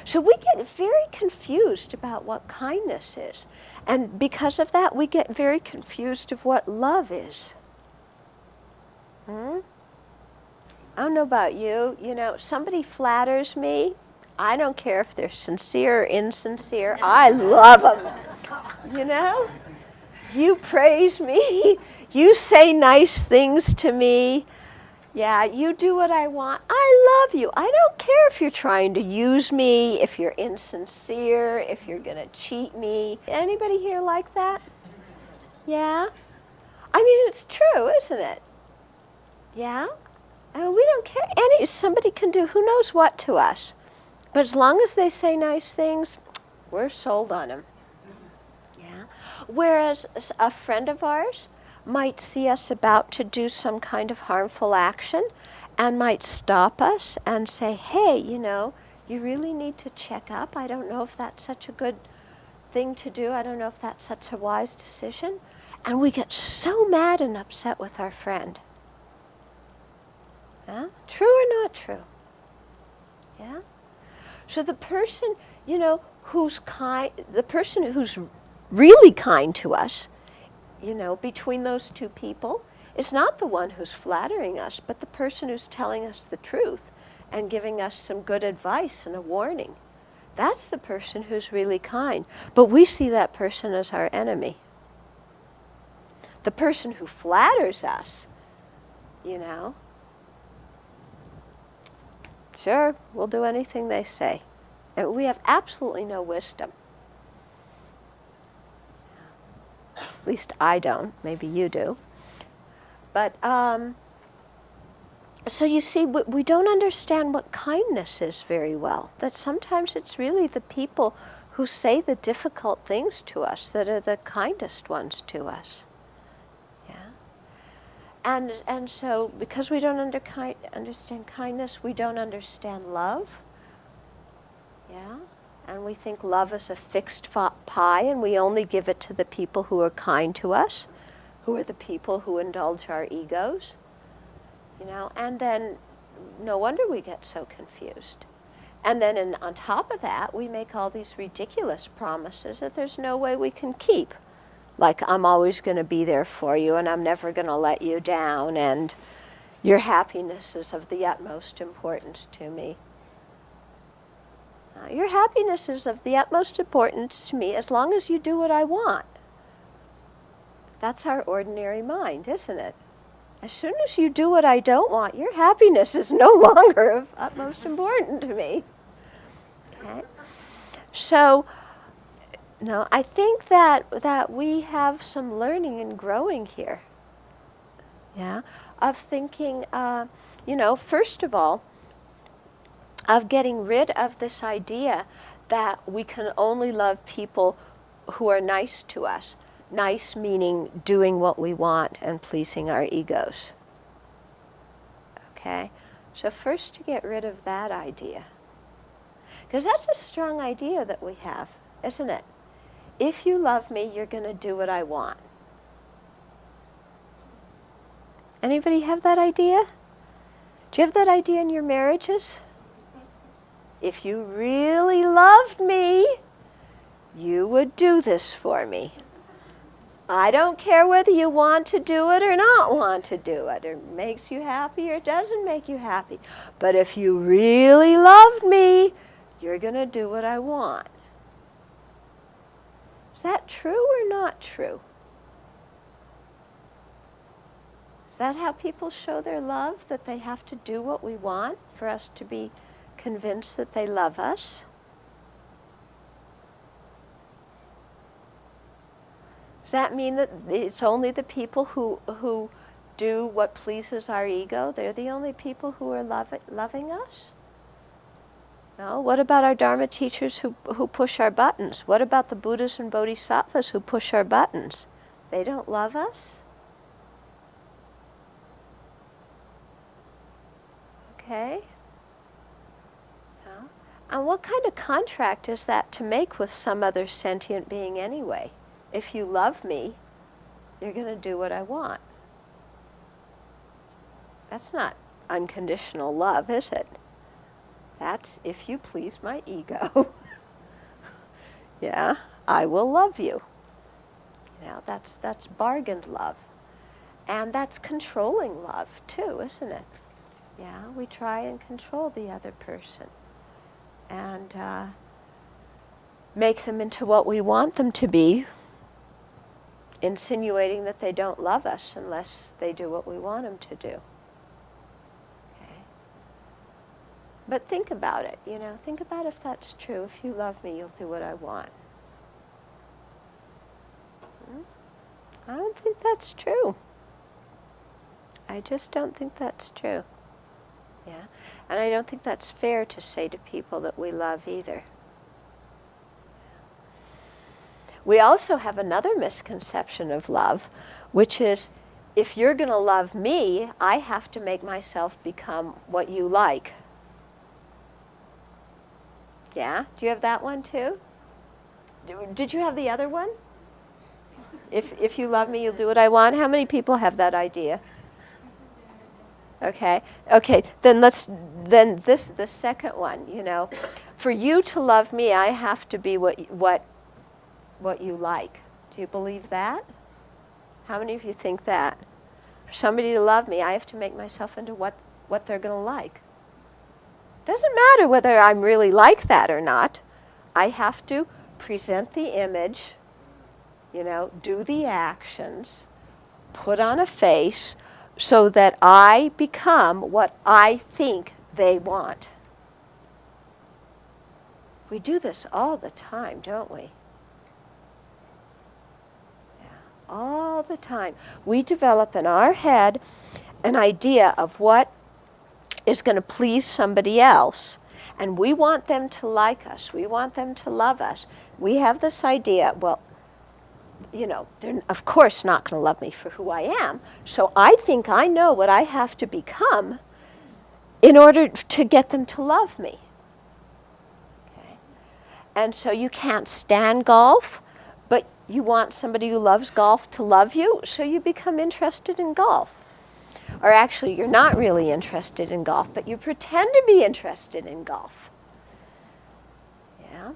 Speaker 1: So we get very confused about what kindness is. And because of that, we get very confused of what love is. I don't know about you. You know, somebody flatters me. I don't care if they're sincere or insincere. I love them. You know? You praise me. You say nice things to me. Yeah, you do what I want. I love you. I don't care if you're trying to use me, if you're insincere, if you're going to cheat me. Anybody here like that? Yeah? I mean, it's true, isn't it? Yeah? I mean, we don't care. Somebody can do who knows what to us. But as long as they say nice things, we're sold on them. Yeah? Whereas a friend of ours might see us about to do some kind of harmful action and might stop us and say, hey, you know, you really need to check up. I don't know if that's such a good thing to do. I don't know if that's such a wise decision. And we get so mad and upset with our friend. Yeah? True or not true? Yeah? So the person, you know, who's kind, the person who's really kind to us, you know, between those two people, is not the one who's flattering us, but the person who's telling us the truth and giving us some good advice and a warning. That's the person who's really kind. But we see that person as our enemy. The person who flatters us, you know, sure, we'll do anything they say. And we have absolutely no wisdom. At least I don't. Maybe you do. But, so you see, we don't understand what kindness is very well. That sometimes it's really the people who say the difficult things to us that are the kindest ones to us. Yeah? And so, because we don't understand kindness, we don't understand love. Yeah? And we think love is a fixed pie, and we only give it to the people who are kind to us, who are the people who indulge our egos, you know, and then no wonder we get so confused. And then on top of that, we make all these ridiculous promises that there's no way we can keep. Like, I'm always going to be there for you, and I'm never going to let you down, and your happiness is of the utmost importance to me. Your happiness is of the utmost importance to me as long as you do what I want. That's our ordinary mind, isn't it? As soon as you do what I don't want, your happiness is no longer of utmost importance to me. Okay? So, no, I think that we have some learning and growing here. Yeah? Of thinking, you know, first of all, of getting rid of this idea that we can only love people who are nice to us. Nice meaning doing what we want and pleasing our egos. Okay? So first to get rid of that idea. Because that's a strong idea that we have, isn't it? If you love me, you're going to do what I want. Anybody have that idea? Do you have that idea in your marriages? If you really loved me, you would do this for me. I don't care whether you want to do it or not want to do it. It makes you happy or doesn't make you happy. But if you really loved me, you're going to do what I want. Is that true or not true? Is that how people show their love? That they have to do what we want for us to be convinced that they love us? Does that mean that it's only the people who do what pleases our ego? They're the only people who are loving us? No? What about our Dharma teachers who push our buttons? What about the Buddhas and Bodhisattvas who push our buttons? They don't love us? Okay? And what kind of contract is that to make with some other sentient being anyway? If you love me, you're going to do what I want. That's not unconditional love, is it? That's if you please my ego. Yeah, I will love you. You know, that's bargained love. And that's controlling love too, isn't it? Yeah, we try and control the other person and make them into what we want them to be, insinuating that they don't love us unless they do what we want them to do. Okay. But think about it, you know, think about if that's true. If you love me, you'll do what I want. I don't think that's true. I just don't think that's true. Yeah, and I don't think that's fair to say to people that we love either. We also have another misconception of love, which is if you're going to love me, I have to make myself become what you like. Yeah? Do you have that one too? Did you have the other one? If you love me, you'll do what I want. How many people have that idea? Okay. Okay. Then the second one, you know, for you to love me, I have to be what you like. Do you believe that? How many of you think that? For somebody to love me, I have to make myself into what they're going to like. Doesn't matter whether I'm really like that or not. I have to present the image, you know, do the actions, put on a face, so that I become what I think they want. We do this all the time, don't we? Yeah, all the time. We develop in our head an idea of what is going to please somebody else, and we want them to like us. We want them to love us. We have this idea, well, you know, they're of course not going to love me for who I am. So I think I know what I have to become in order to get them to love me. Okay. And so you can't stand golf, but you want somebody who loves golf to love you, so you become interested in golf. Or actually, you're not really interested in golf, but you pretend to be interested in golf. Yeah.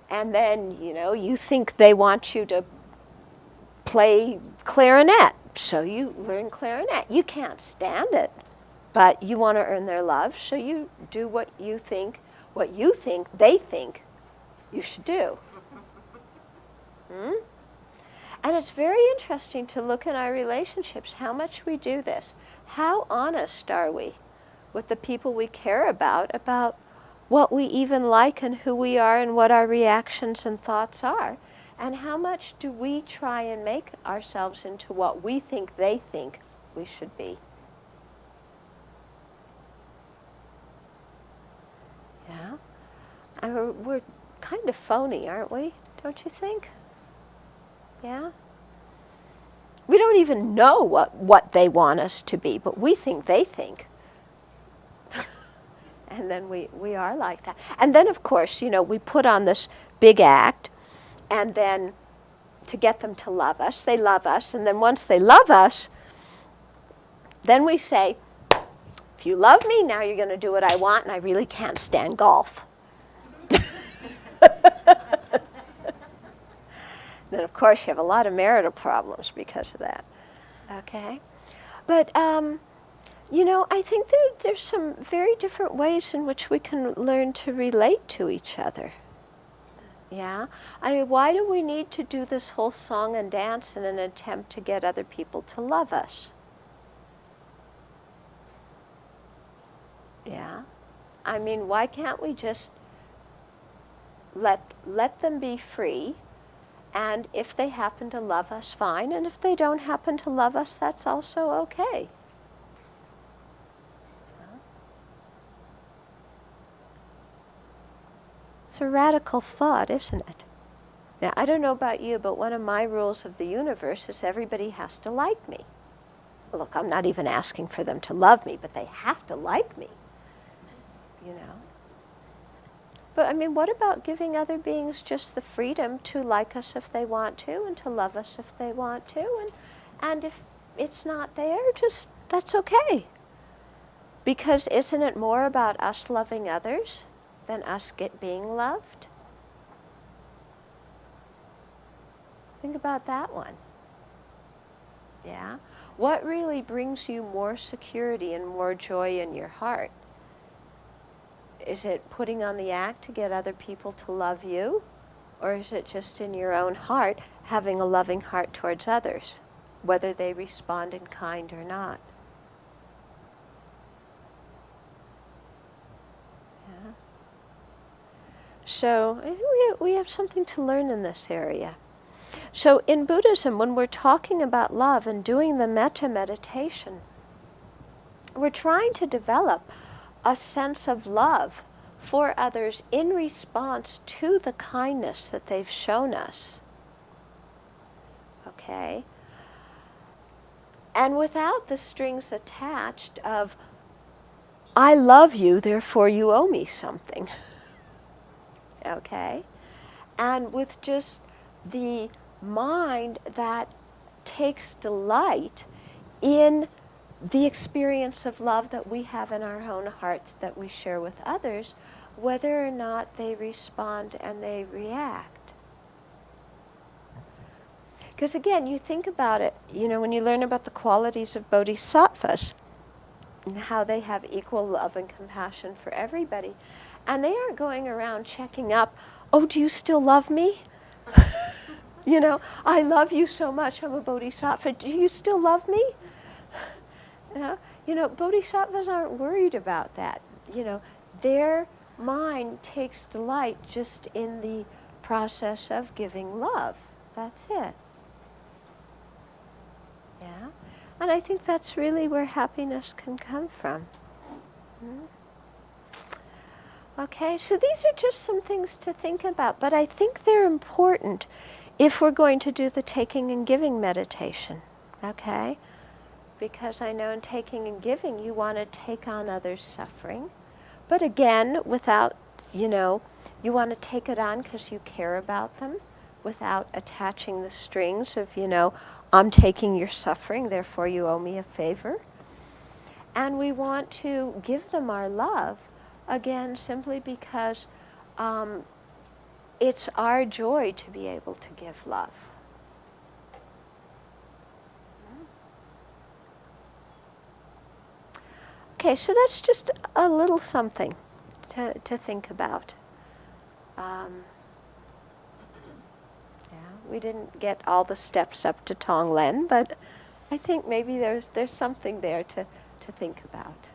Speaker 1: And then, you know, you think they want you to play clarinet, so you learn clarinet. You can't stand it, but you want to earn their love, so you do what you think they think you should do. And it's very interesting to look in our relationships how much we do this. How honest are we with the people we care about what we even like and who we are and what our reactions and thoughts are? And how much do we try and make ourselves into what we think they think we should be? Yeah? And we're kind of phony, aren't we? Don't you think? Yeah? We don't even know what they want us to be, but we think they think. And then we are like that. And then, of course, you know, we put on this big act, and then to get them to love us, they love us, and then once they love us, then we say, if you love me, now you're going to do what I want, and I really can't stand golf. Then, of course, you have a lot of marital problems because of that. Okay? But, you know, I think there's some very different ways in which we can learn to relate to each other. Yeah? I mean, why do we need to do this whole song and dance in an attempt to get other people to love us? Yeah? I mean, why can't we just let them be free? And if they happen to love us, fine. And if they don't happen to love us, that's also okay. It's a radical thought, isn't it? Now, I don't know about you, but one of my rules of the universe is everybody has to like me. Look, I'm not even asking for them to love me, but they have to like me. You know? but I mean, what about giving other beings just the freedom to like us if they want to, and to love us if they want to, and if it's not there, just, that's okay. Because isn't it more about us loving others than us being loved? Think about that one. Yeah? What really brings you more security and more joy in your heart? Is it putting on the act to get other people to love you? Or is it just in your own heart, having a loving heart towards others, whether they respond in kind or not? Yeah. So I think we have something to learn in this area. So in Buddhism, when we're talking about love and doing the metta meditation, we're trying to develop a sense of love for others in response to the kindness that they've shown us. Okay? And without the strings attached of, I love you, therefore you owe me something. Okay? And with just the mind that takes delight in the experience of love that we have in our own hearts that we share with others, whether or not they respond and they react. Because again, you think about it, when you learn about the qualities of bodhisattvas and how they have equal love and compassion for everybody, and they aren't going around checking up, oh, do you still love me? I love you so much, I'm a bodhisattva, do you still love me? Bodhisattvas aren't worried about that. Their mind takes delight just in the process of giving love. That's it. Yeah? And I think that's really where happiness can come from. Okay, so these are just some things to think about, but I think they're important if we're going to do the taking and giving meditation. Okay? Because I know in taking and giving, you want to take on others' suffering. But again, without, you want to take it on because you care about them, without attaching the strings of, I'm taking your suffering, therefore you owe me a favor. And we want to give them our love, again, simply because it's our joy to be able to give love. Okay, so that's just a little something to think about. We didn't get all the steps up to Tonglen, but I think maybe there's something there to think about.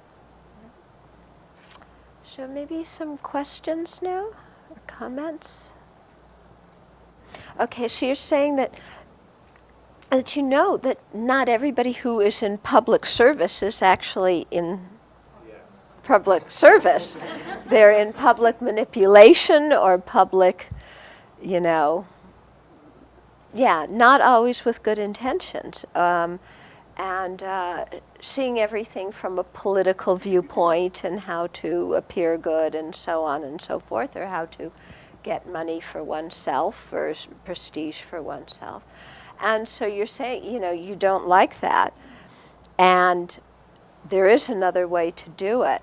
Speaker 1: So maybe some questions now, or comments? Okay, so you're saying that you know that not everybody who is in public service is actually in public service. They're in public manipulation or public, not always with good intentions. And seeing everything from a political viewpoint and how to appear good and so on and so forth, or how to get money for oneself or prestige for oneself. And so you're saying, you don't like that. And there is another way to do it.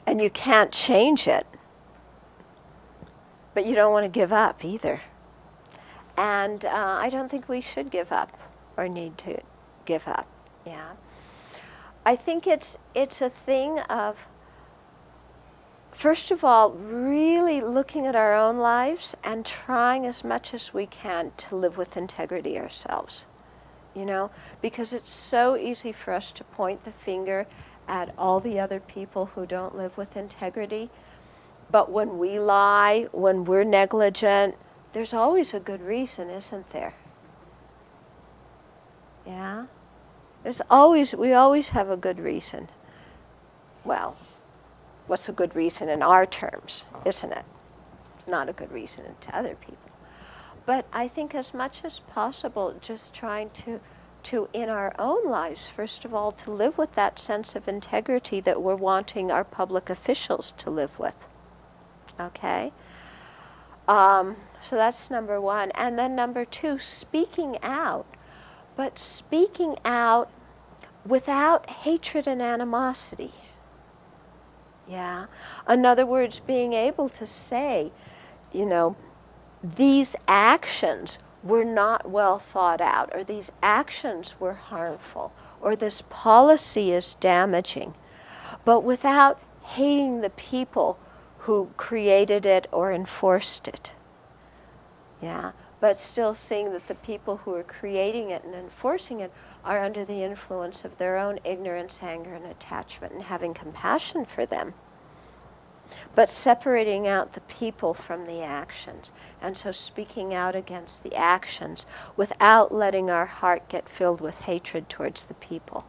Speaker 1: And you can't change it. But you don't want to give up either. And I don't think we should give up or need to give up. Yeah. I think it's a thing of, first of all, really looking at our own lives and trying as much as we can to live with integrity ourselves. Because it's so easy for us to point the finger at all the other people who don't live with integrity. But when we lie, when we're negligent, there's always a good reason, isn't there? Yeah? We always have a good reason. Well, what's a good reason in our terms, isn't it? It's not a good reason to other people. But I think as much as possible, just trying to in our own lives, first of all, to live with that sense of integrity that we're wanting our public officials to live with. Okay? So that's number one. And then number two, speaking out. But speaking out without hatred and animosity. Yeah? In other words, being able to say, you know, these actions were not well thought out, or these actions were harmful, or this policy is damaging, but without hating the people who created it or enforced it. Yeah, but still seeing that the people who are creating it and enforcing it are under the influence of their own ignorance, anger, and attachment, and having compassion for them. But separating out the people from the actions, and so speaking out against the actions without letting our heart get filled with hatred towards the people.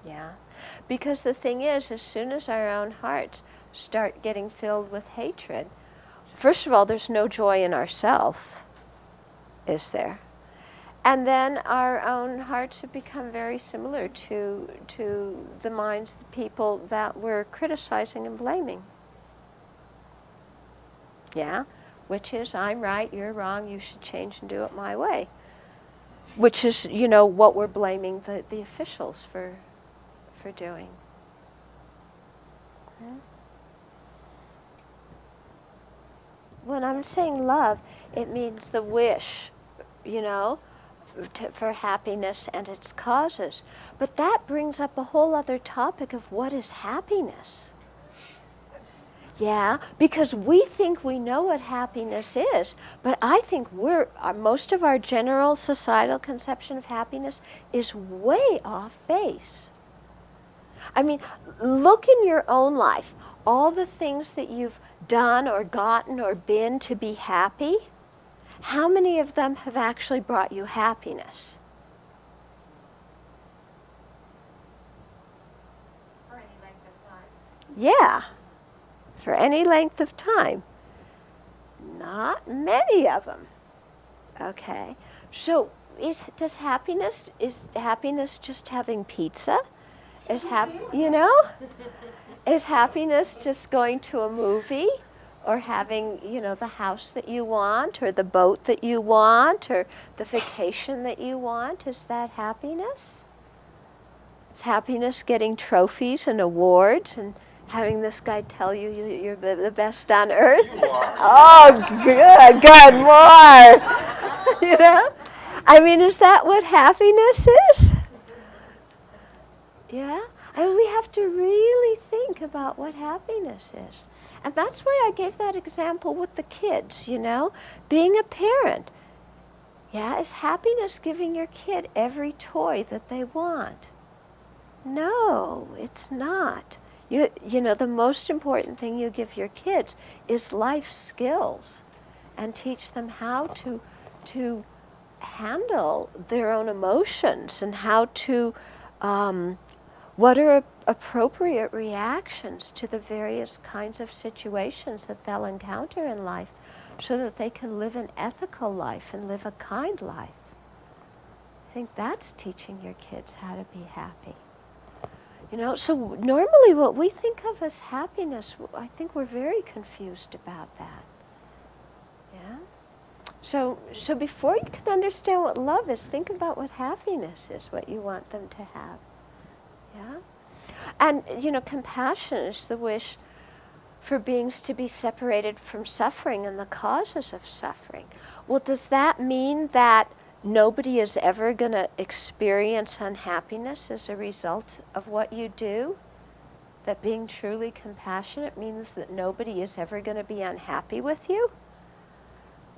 Speaker 1: Yeah? Because the thing is, as soon as our own hearts start getting filled with hatred, first of all, there's no joy in ourself, is there? And then our own hearts have become very similar to the minds of the people that we're criticizing and blaming. Yeah? Which is, I'm right, you're wrong, you should change and do it my way. Which is, you know, what we're blaming the officials for doing. Okay? When I'm saying love, it means the wish, you know, for happiness and its causes. But that brings up a whole other topic of what is happiness. Yeah, because we think we know what happiness is, but I think most of our general societal conception of happiness is way off base. I mean, look in your own life, all the things that you've done or gotten or been to be happy. How many of them have actually brought you happiness?
Speaker 2: For any length of time.
Speaker 1: Yeah, for any length of time. Not many of them. Okay, so is happiness just having pizza? Is happiness just going to a movie? Or having, you know, the house that you want, or the boat that you want, or the vacation that you want? Is that happiness? Is happiness getting trophies and awards and having this guy tell you you're the best on earth? Oh, good, more. You know? I mean, is that what happiness is? Yeah? I mean, we have to really think about what happiness is. And that's why I gave that example with the kids, you know, being a parent. Yeah, is happiness giving your kid every toy that they want? No, it's not. You know, the most important thing you give your kids is life skills, and teach them how to handle their own emotions, and how to what are appropriate reactions to the various kinds of situations that they'll encounter in life, so that they can live an ethical life and live a kind life. I think that's teaching your kids how to be happy. You know, so normally what we think of as happiness, I think we're very confused about that. Yeah? So before you can understand what love is, think about what happiness is, what you want them to have. Yeah? And, you know, compassion is the wish for beings to be separated from suffering and the causes of suffering. Well, does that mean that nobody is ever going to experience unhappiness as a result of what you do? That being truly compassionate means that nobody is ever going to be unhappy with you?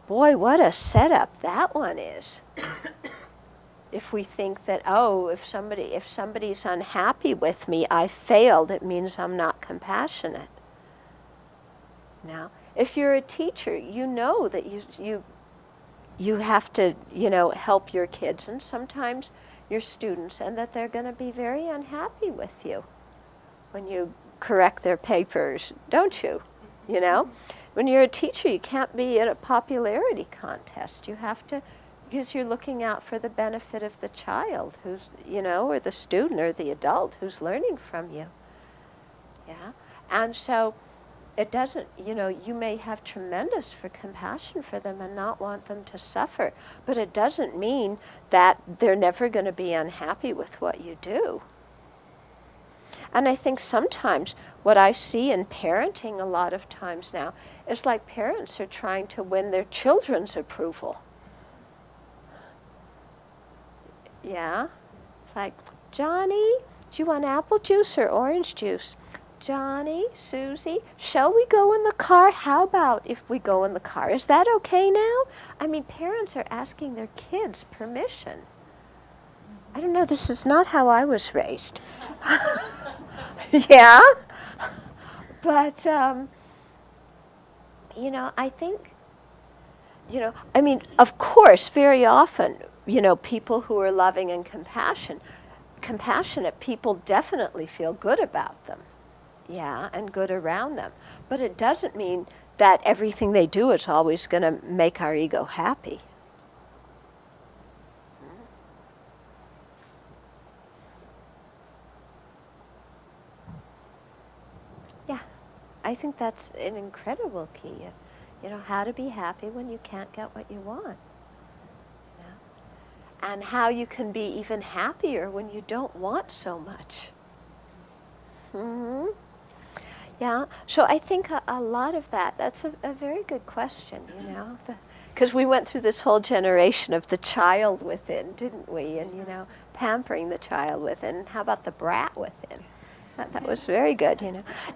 Speaker 1: Boy, what a setup that one is. If we think that, oh, if somebody's unhappy with me, I failed, it means I'm not compassionate. Now, if you're a teacher, you know that you have to, you know, help your kids and sometimes your students, and that they're going to be very unhappy with you when you correct their papers, don't you? You know? When you're a teacher, you can't be in a popularity contest. You have to Because you're looking out for the benefit of the child who's, or the student or the adult who's learning from you. Yeah? And so it doesn't, you may have tremendous compassion for them and not want them to suffer, but it doesn't mean that they're never going to be unhappy with what you do. And I think sometimes what I see in parenting a lot of times now is like parents are trying to win their children's approval. Yeah? It's like, Johnny, do you want apple juice or orange juice? Johnny, Susie, shall we go in the car? How about if we go in the car? Is that okay now? I mean, parents are asking their kids permission. I don't know, this is not how I was raised. Yeah? But, I think, of course, very often, people who are loving and compassionate people definitely feel good about them. Yeah, and good around them. But it doesn't mean that everything they do is always going to make our ego happy. Yeah, I think that's an incredible key. How to be happy when you can't get what you want. And how you can be even happier when you don't want so much. Mm-hmm. Yeah, so I think a lot of that's a very good question, because we went through this whole generation of the child within, didn't we? And, pampering the child within. How about the brat within? That was very good,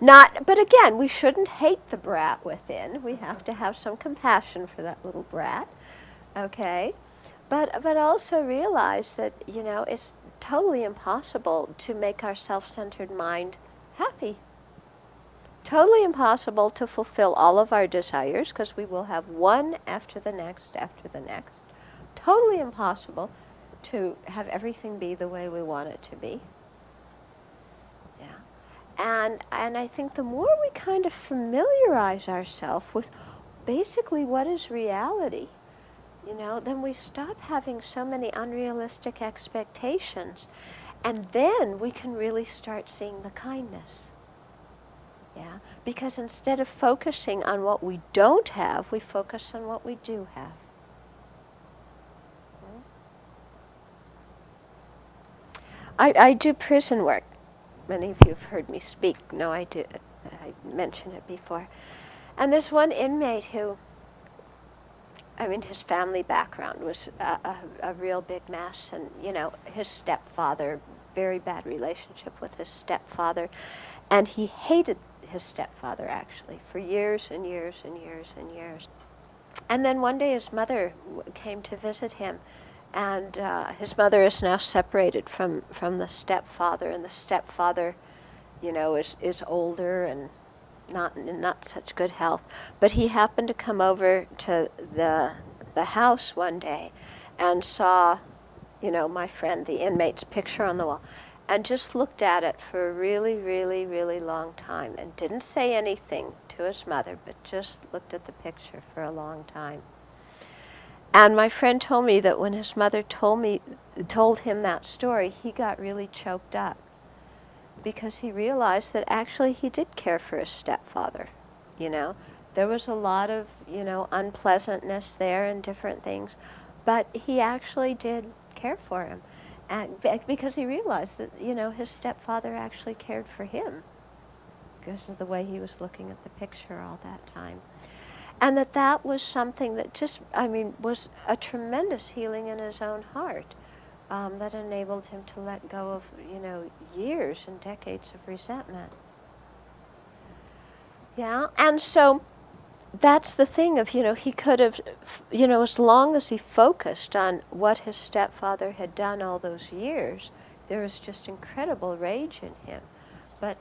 Speaker 1: But again, we shouldn't hate the brat within. We have to have some compassion for that little brat, okay? But also realize that, it's totally impossible to make our self-centered mind happy. Totally impossible to fulfill all of our desires, because we will have one after the next after the next. Totally impossible to have everything be the way we want it to be. Yeah. And I think the more we kind of familiarize ourselves with basically what is reality, then we stop having so many unrealistic expectations, and then we can really start seeing the kindness. Yeah, because instead of focusing on what we don't have, we focus on what we do have. I do prison work. Many of you have heard me speak. No, I do. I mentioned it before. And there's one inmate who, his family background was a real big mess, and, his stepfather, very bad relationship with his stepfather, and he hated his stepfather, actually, for years and years and years and years. And then one day his mother came to visit him, and his mother is now separated from the stepfather, and the stepfather, is older and not in not such good health. But he happened to come over to the house one day and saw, my friend, the inmate's picture on the wall, and just looked at it for a really, really, really long time and didn't say anything to his mother, but just looked at the picture for a long time. And my friend told me that when his mother told him that story, he got really choked up, because he realized that actually he did care for his stepfather. There was a lot of, unpleasantness there and different things, but he actually did care for him. And because he realized that, his stepfather actually cared for him, because of the way he was looking at the picture all that time. And that was something that just, was a tremendous healing in his own heart, that enabled him to let go of, years and decades of resentment. Yeah, and so that's the thing of, he could have, as long as he focused on what his stepfather had done all those years, there was just incredible rage in him. But,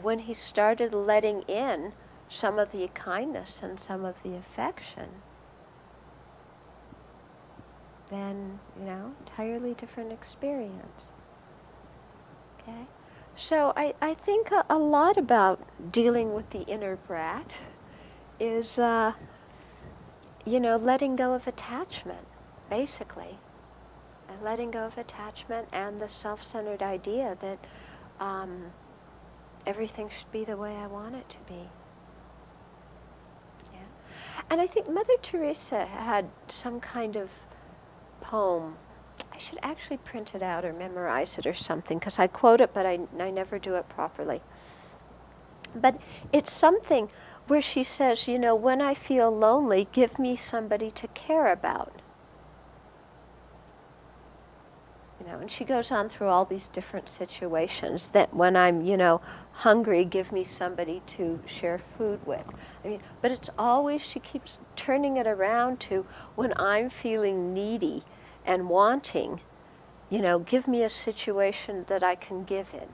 Speaker 1: when he started letting in some of the kindness and some of the affection, then, entirely different experience. Okay? So I think a lot about dealing with the inner brat is letting go of attachment, basically. And letting go of attachment and the self-centered idea that everything should be the way I want it to be. Yeah. And I think Mother Teresa had some kind of poem. I should actually print it out or memorize it or something, because I quote it, but I never do it properly. But it's something where she says, when I feel lonely, give me somebody to care about. And she goes on through all these different situations that when I'm, hungry, give me somebody to share food with. But it's always, she keeps turning it around to when I'm feeling needy and wanting, give me a situation that I can give in.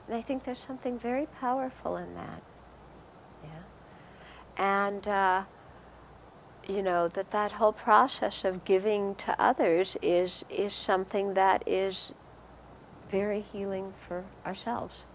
Speaker 1: And I think there's something very powerful in that. Yeah. And, that whole process of giving to others is something that is very healing for ourselves.